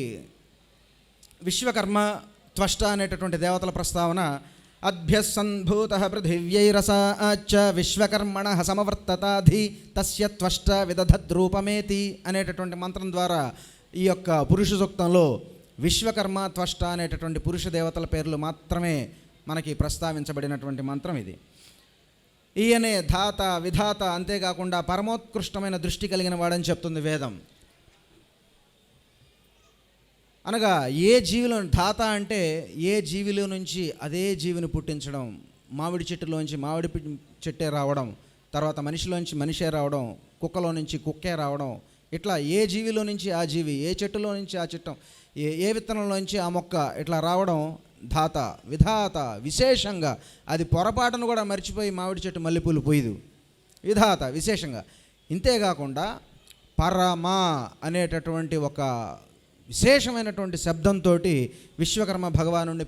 విశ్వకర్మ, త్వష్ట అనేటటువంటి దేవతల ప్రస్తావన, అభ్యసంభూత పృథివ్యైరసాచ విశ్వకర్మణ సమవర్తతాధి తస్య త్వష్ట విదధద్రూపమేతి అనేటటువంటి మంత్రం ద్వారా ఈ యొక్క పురుష సూక్తంలో విశ్వకర్మ, త్వష్ట అనేటటువంటి పురుష దేవతల పేర్లు మాత్రమే మనకి ప్రస్తావించబడినటువంటి మంత్రం ఇది. ఈయనే ధాత, విధాత, అంతేకాకుండా పరమోత్కృష్టమైన దృష్టి కలిగిన వాడని చెప్తుంది వేదం. అనగా ఏ జీవిలో, ధాత అంటే ఏ జీవిలో నుంచి అదే జీవిని పుట్టించడం. మామిడి చెట్టులోంచి మామిడి చెట్టే రావడం, తర్వాత మనిషిలోంచి మనిషే రావడం, కుక్కలో నుంచి కుక్కే రావడం, ఇట్లా ఏ జీవిలో నుంచి ఆ జీవి, ఏ చెట్టులో నుంచి ఆ చెట్టు, ఏ విత్తనంలోంచి ఆ మొక్క ఇట్లా రావడం ధాత. విధాత విశేషంగా, అది పొరపాటును కూడా మర్చిపోయి మామిడి చెట్టు మల్లెపూలు పోయిదు, విధాత విశేషంగా. ఇంతేకాకుండా పరమ అనేటటువంటి ఒక విశేషమైనటువంటి శబ్దంతో విశ్వకర్మ భగవానుడిని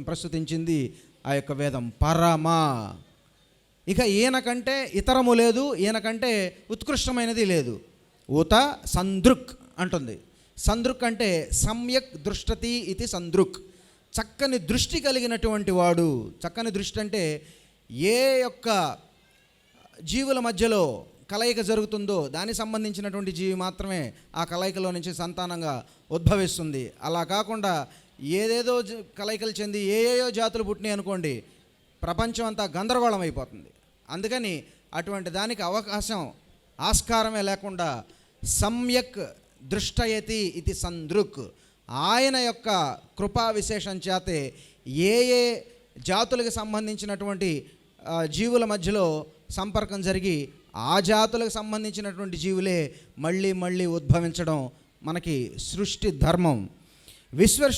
ప్రస్తుతించింది ఆ యొక్క వేదం. పరమ, ఇక ఈయనకంటే ఇతరము లేదు, ఈయనకంటే ఉత్కృష్టమైనది లేదు. ఉత సందృక్ అంటుంది. సందృక్ అంటే సమ్యక్ దృష్టతి ఇది సందృక్, చక్కని దృష్టి కలిగినటువంటి వాడు. చక్కని దృష్టి అంటే ఏ యొక్క జీవుల మధ్యలో కలయిక జరుగుతుందో దానికి సంబంధించినటువంటి జీవి మాత్రమే ఆ కలయికలో నుంచి సంతానంగా ఉద్భవిస్తుంది. అలా కాకుండా ఏదేదో కలయికలు చెంది ఏయో జాతులు పుట్టినాయి అనుకోండి, ప్రపంచం అంతా గందరగోళం అయిపోతుంది. అందుకని అటువంటి దానికి ఆస్కారమే లేకుండా సమ్యక్ దృష్టయతి ఇది సందృక్, ఆయన యొక్క కృపా విశేషం చేతే ఏ ఏ జాతులకు సంబంధించినటువంటి జీవుల మధ్యలో సంపర్కం జరిగి ఆ జాతులకు సంబంధించినటువంటి జీవులే మళ్ళీ మళ్ళీ ఉద్భవించడం మనకి సృష్టి ధర్మం.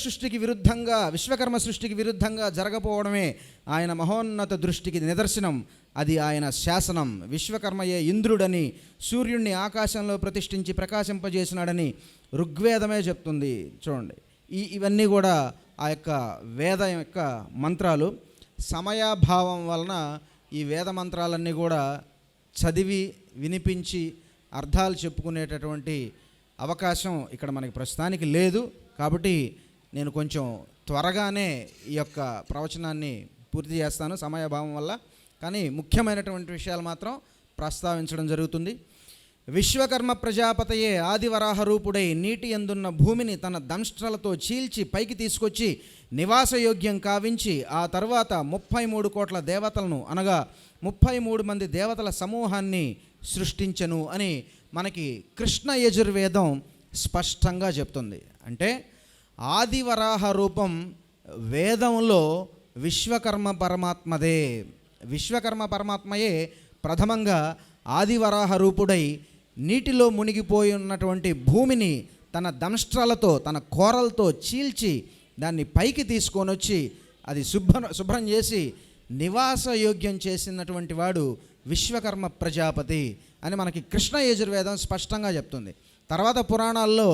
సృష్టికి విరుద్ధంగా, విశ్వకర్మ సృష్టికి విరుద్ధంగా జరగపోవడమే ఆయన మహోన్నత దృష్టికి నిదర్శనం. అది ఆయన శాసనం. విశ్వకర్మయే ఇంద్రుడని, సూర్యుడిని ఆకాశంలో ప్రతిష్ఠించి ప్రకాశింపజేసినాడని ఋగ్వేదమే చెప్తుంది. చూడండి, ఇవన్నీ కూడా ఆ యొక్క వేదం యొక్క మంత్రాలు. సమయాభావం వలన ఈ వేద మంత్రాలన్నీ కూడా చదివి వినిపించి అర్థాలు చెప్పుకునేటటువంటి అవకాశం ఇక్కడ మనకి ప్రస్తుతానికి లేదు. కాబట్టి నేను కొంచెం త్వరగానే ఈ యొక్క ప్రవచనాన్ని పూర్తి చేస్తాను సమయాభావం వల్ల. కానీ ముఖ్యమైనటువంటి విషయాలు మాత్రం ప్రస్తావించడం జరుగుతుంది. విశ్వకర్మ ప్రజాపతయే ఆదివరాహ రూపుడై నీటి యందున్న భూమిని తన దంష్ట్రలతో చీల్చి పైకి తీసుకొచ్చి నివాసయోగ్యం కావించి ఆ తర్వాత 33 కోట్ల దేవతలను అనగా 33 మంది దేవతల సమూహాన్ని సృష్టించెను అని మనకి కృష్ణ యజుర్వేదం స్పష్టంగా చెప్తుంది. అంటే ఆదివరాహ రూపం వేదంలో విశ్వకర్మ పరమాత్మదే. విశ్వకర్మ పరమాత్మయే ప్రథమంగా ఆదివరాహ రూపుడై నీటిలో మునిగిపోయి ఉన్నటువంటి భూమిని తన దంష్ట్రాలతో తన కోరలతో చీల్చి దాన్ని పైకి తీసుకొని వచ్చి అది శుభ్రం చేసి నివాసయోగ్యం చేసినటువంటి వాడు విశ్వకర్మ ప్రజాపతి అని మనకి కృష్ణ యజుర్వేదం స్పష్టంగా చెప్తుంది. తర్వాత పురాణాల్లో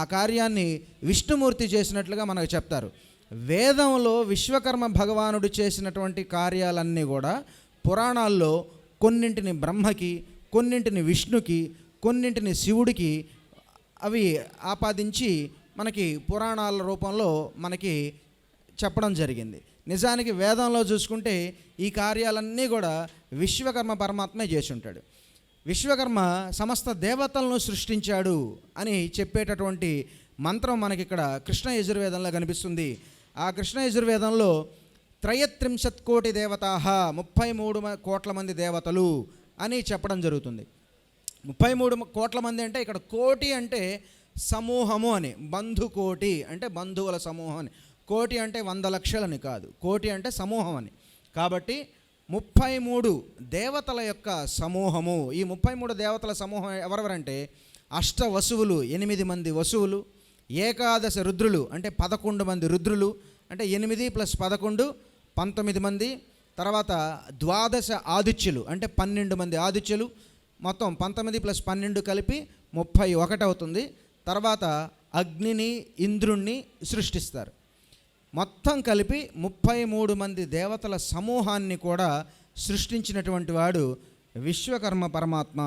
ఆ కార్యాన్ని విష్ణుమూర్తి చేసినట్లుగా మనకు చెప్తారు. వేదంలో విశ్వకర్మ భగవానుడు చేసినటువంటి కార్యాలన్నీ కూడా పురాణాల్లో కొన్నింటిని బ్రహ్మకి, కొన్నింటిని విష్ణుకి, కొన్నింటిని శివుడికి అవి ఆపాదించి మనకి పురాణాల రూపంలో మనకి చెప్పడం జరిగింది. నిజానికి వేదంలో చూసుకుంటే ఈ కార్యాలన్నీ కూడా విశ్వకర్మ పరమాత్మే చేసి ఉంటాడు. విశ్వకర్మ సమస్త దేవతలను సృష్టించాడు అని చెప్పేటటువంటి మంత్రం మనకి ఇక్కడ కృష్ణ యజుర్వేదంలో కనిపిస్తుంది. ఆ కృష్ణ యజుర్వేదంలో 33 కోటి దేవతాహ 33 కోట్ల మంది దేవతలు అని చెప్పడం జరుగుతుంది. 33 కోట్ల మంది అంటే ఇక్కడ కోటి అంటే సమూహము అని, బంధుకోటి అంటే బంధువుల సమూహం అని, కోటి అంటే 100 లక్షలని కాదు, కోటి అంటే సమూహం అని. కాబట్టి 33 దేవతల యొక్క సమూహము. ఈ 33 దేవతల సమూహం ఎవరెవరంటే అష్టవసువులు 8 మంది వసువులు, ఏకాదశ రుద్రులు అంటే 11 మంది రుద్రులు, అంటే 8 + 11 19 మంది. తర్వాత ద్వాదశ ఆదిత్యులు అంటే 12 మంది ఆదిత్యులు, మొత్తం 19 + 12 కలిపి 31 అవుతుంది. తర్వాత అగ్నిని ఇంద్రుణ్ణి సృష్టిస్తారు. మొత్తం కలిపి 33 మంది దేవతల సమూహాన్ని కూడా సృష్టించినటువంటి వాడు విశ్వకర్మ పరమాత్మ.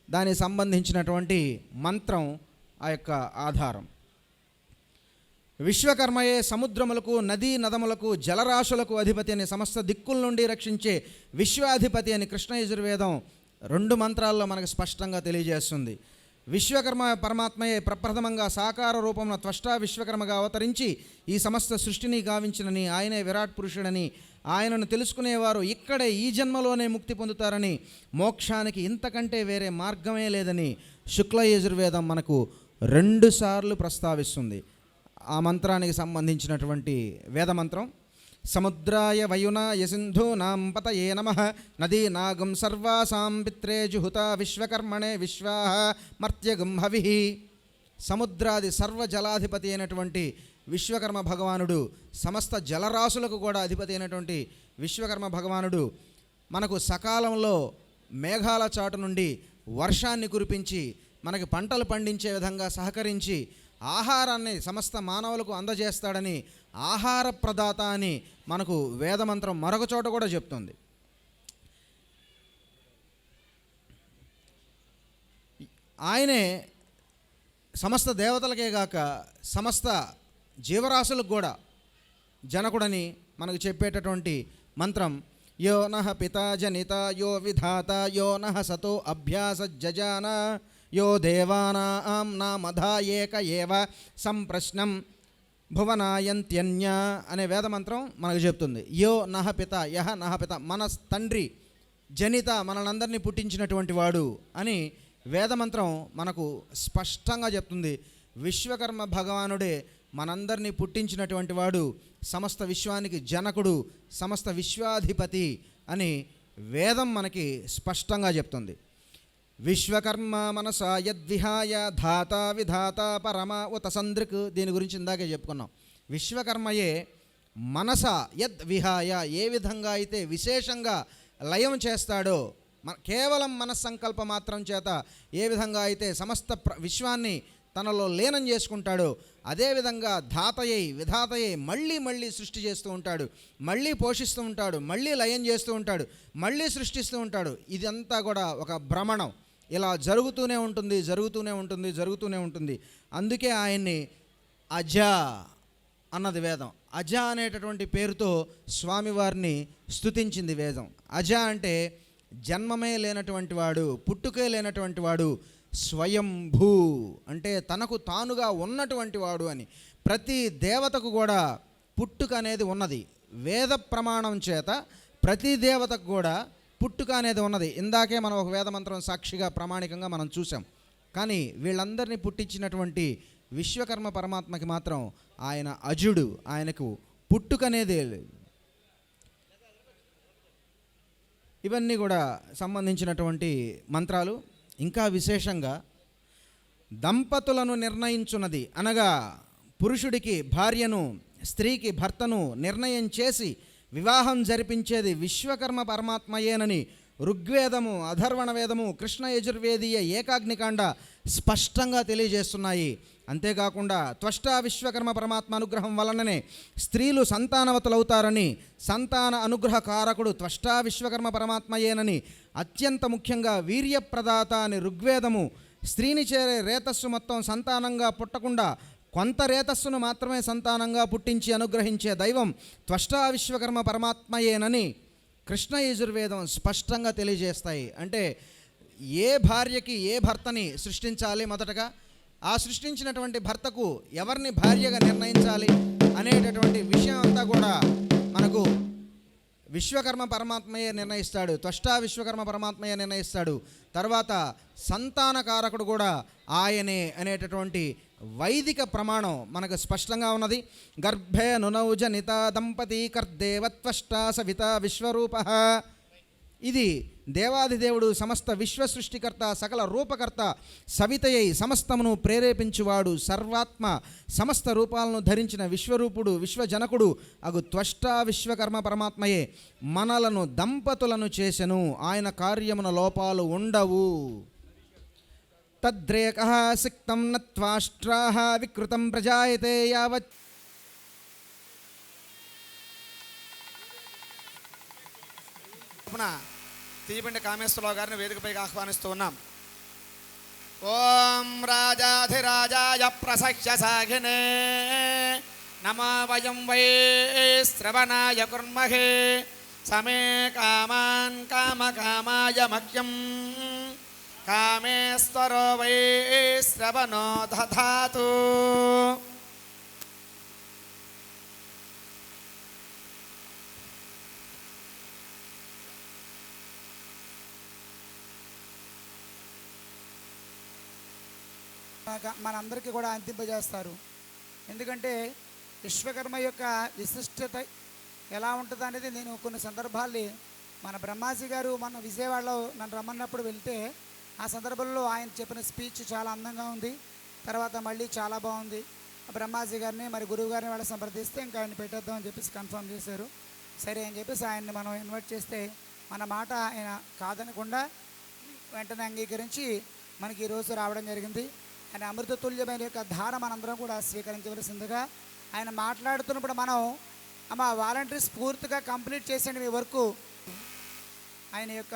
దానికి సంబంధించినటువంటి మంత్రం ఆ యొక్క ఆధారం. విశ్వకర్మయే సముద్రములకు, నదీ నదములకు, జలరాశులకు అధిపతి అని సమస్త దిక్కుల నుండి రక్షించే విశ్వాధిపతి అని కృష్ణ యజుర్వేదం 2 మంత్రాల్లో మనకు స్పష్టంగా తెలియజేస్తుంది. విశ్వకర్మ పరమాత్మయే ప్రప్రథమంగా సాకార రూపంలో త్వష్టా విశ్వకర్మగా అవతరించి ఈ సమస్త సృష్టిని గావించినని, ఆయనే విరాట్ పురుషుడని, ఆయనను తెలుసుకునేవారు ఇక్కడే ఈ జన్మలోనే ముక్తి పొందుతారని, మోక్షానికి ఇంతకంటే వేరే మార్గమే లేదని శుక్ల యజుర్వేదం మనకు 2 సార్లు ప్రస్తావిస్తుంది. ఆ మంత్రానికి సంబంధించినటువంటి వేదమంత్రం సముద్రాయ వయునాయ సింధూనాం పతయే నమః నదీనాగం సర్వాసాం పిత్రే జుహుత విశ్వకర్మణే విశ్వాహ మర్త్యగం హవిః. సముద్రాది సర్వజలాధిపతి అయినటువంటి విశ్వకర్మ భగవానుడు, సమస్త జలరాశులకు కూడా అధిపతి అయినటువంటి విశ్వకర్మ భగవానుడు మనకు సకాలంలో మేఘాల చాటు నుండి వర్షాన్ని కురిపించి మనకి పంటలు పండించే విధంగా సహకరించి ఆహారాన్ని సమస్త మానవులకు అందజేస్తాడని, ఆహార ప్రదాత అని మనకు వేదమంత్రం మరొక చోట కూడా చెప్తుంది. ఆయనే సమస్త దేవతలకే గాక సమస్త జీవరాశులకు కూడా జనకుడని మనకు చెప్పేటటువంటి మంత్రం యో నః పితా జనిత యో విధాత యో నః సతో అభ్యాస జజాన యో దేవానాం నామధా ఏక ఏవ సంప్రశ్నం భువనాయంత్యన్య అనే వేదమంత్రం మనకు చెప్తుంది. యో నః పిత, యహ నః పిత, మన తండ్రి, జనిత మనలందరినీ పుట్టించినటువంటి వాడు అని వేదమంత్రం మనకు స్పష్టంగా చెప్తుంది. విశ్వకర్మ భగవానుడే మనందరినీ పుట్టించినటువంటి వాడు, సమస్త విశ్వానికి జనకుడు, సమస్త విశ్వాధిపతి అని వేదం మనకి స్పష్టంగా చెప్తుంది. విశ్వకర్మ మనసా యద్విహాయ ధాత విధాత పరమ ఉత సందృక్. దీని గురించి ఇందాకే చెప్పుకున్నాం. విశ్వకర్మయే మనస యద్ విహాయ, ఏ విధంగా అయితే విశేషంగా లయం చేస్తాడో, కేవలం మనస్సంకల్ప మాత్రం చేత ఏ విధంగా అయితే సమస్త విశ్వాన్ని తనలో లీనం చేసుకుంటాడో, అదేవిధంగా ధాతయ్యై విధాతయ్యై మళ్ళీ మళ్ళీ సృష్టి చేస్తూ ఉంటాడు, మళ్ళీ పోషిస్తూ ఉంటాడు, మళ్ళీ లయం చేస్తూ ఉంటాడు, మళ్ళీ సృష్టిస్తూ ఉంటాడు. ఇదంతా కూడా ఒక భ్రమణం. ఇలా జరుగుతూనే ఉంటుంది, జరుగుతూనే ఉంటుంది, జరుగుతూనే ఉంటుంది. అందుకే ఆయన్ని అజ అన్నది వేదం. అజ అనేటటువంటి పేరుతో స్వామివారిని స్తుతించింది వేదం. అజ అంటే జన్మమే లేనటువంటి వాడు, పుట్టుకే లేనటువంటి వాడు, స్వయంభూ అంటే తనకు తానుగా ఉన్నటువంటి వాడు అని. ప్రతి దేవతకు కూడా పుట్టుక అనేది ఉన్నది. వేద ప్రమాణం చేత ప్రతి దేవతకు కూడా పుట్టుక అనేది ఉన్నది. ఇందాకే మనం ఒక వేదమంత్రం సాక్షిగా ప్రామాణికంగా మనం చూసాం. కానీ వీళ్ళందరినీ పుట్టించినటువంటి విశ్వకర్మ పరమాత్మకి మాత్రం ఆయన అజుడు, ఆయనకు పుట్టుక అనేదే లేదు. ఇవన్నీ కూడా సంబంధించినటువంటి మంత్రాలు. ఇంకా విశేషంగా దంపతులను నిర్ణయించున్నది అనగా పురుషుడికి భార్యను, స్త్రీకి భర్తను నిర్ణయం చేసి వివాహం జరిపించేది విశ్వకర్మ పరమాత్మయేనని ఋగ్వేదము, అధర్వణ వేదము, కృష్ణ యజుర్వేదీయ ఏకాగ్నికాండ స్పష్టంగా తెలియజేస్తున్నాయి. అంతేకాకుండా త్వష్టా విశ్వకర్మ పరమాత్మ అనుగ్రహం వలననే స్త్రీలు సంతానవతులవుతారని, సంతాన అనుగ్రహ కారకుడు త్వష్టా విశ్వకర్మ పరమాత్మయేనని, అత్యంత ముఖ్యంగా వీర్యప్రదాత అని ఋగ్వేదము స్త్రీని చేరే రేతస్సు మొత్తం సంతానంగా పుట్టకుండా కొంత రేతస్సును మాత్రమే సంతానంగా పుట్టించి అనుగ్రహించే దైవం త్వష్టా విశ్వకర్మ పరమాత్మయేనని కృష్ణ యజుర్వేదం స్పష్టంగా తెలియజేస్తాయి. అంటే ఏ భార్యకి ఏ భర్తని సృష్టించాలి, మొదటగా ఆ సృష్టించినటువంటి భర్తకు ఎవరిని భార్యగా నిర్ణయించాలి అనేటటువంటి విషయం అంతా కూడా మనకు విశ్వకర్మ పరమాత్మయే నిర్ణయిస్తాడు. త్వష్టా విశ్వకర్మ పరమాత్మయే నిర్ణయిస్తాడు. తర్వాత సంతానకారకుడు కూడా ఆయనే అనేటటువంటి వైదిక ప్రమాణం మనకు స్పష్టంగా ఉన్నది. గర్భే నునౌజ నిత దంపతి కర్దేవత్వష్టా సవిత విశ్వరూప. ఇది దేవాదిదేవుడు సమస్త విశ్వ సృష్టికర్త, సకల రూపకర్త, సవితయై సమస్తమును ప్రేరేపించువాడు, సర్వాత్మ, సమస్త రూపాలను ధరించిన విశ్వరూపుడు, విశ్వజనకుడు అగు త్వష్టా విశ్వకర్మ పరమాత్మయే మనలను దంపతులను చేసెను. ఆయన కార్యమున లోపాలు ఉండవు. తద్రేకః సిక్తం నత్వాష్ట్రాః వికృతం ప్రజాయతే యావత్. తీయబండి కామేశ్వరరావు గారిని వేదికపైకి ఆహ్వానిస్తూ ఉన్నాం. ఓం రాజాధిరాజాయ ప్రసహ్య సాఘినే నమో వయం వై శ్రవణాయ కుర్మహే సమే కామాన్ కామకామాయ మహ్యం కామేశ్వరో వై శ్రవణో దధాతు. మనందరికీ కూడా అంతింపజేస్తారు. ఎందుకంటే విశ్వకర్మ యొక్క విశిష్టత ఎలా ఉంటుంది అనేది నేను కొన్ని సందర్భాల్లో మన బ్రహ్మాజీ గారు మన విజయవాడలో నన్ను రమ్మన్నప్పుడు వెళ్తే ఆ సందర్భంలో ఆయన చెప్పిన స్పీచ్ చాలా అందంగా ఉంది. తర్వాత మళ్ళీ చాలా బాగుంది. బ్రహ్మాజీ గారిని మరి గురువు గారిని వాళ్ళ సంప్రదిస్తే ఇంకా ఆయన పెట్టేద్దామని చెప్పేసి కన్ఫర్మ్ చేశారు. సరే అని చెప్పేసి ఆయన్ని మనం ఇన్వైట్ చేస్తే మన మాట ఆయన కాదనకుండా వెంటనే అంగీకరించి మనకి ఈరోజు రావడం జరిగింది. ఆయన అమృతతుల్యమైన యొక్క ధార మనందరం కూడా స్వీకరించవలసిందిగా ఆయన మాట్లాడుతున్నప్పుడు మనం మా వాలంటీర్స్ పూర్తిగా కంప్లీట్ చేసేయండి మీ వర్క్. ఆయన యొక్క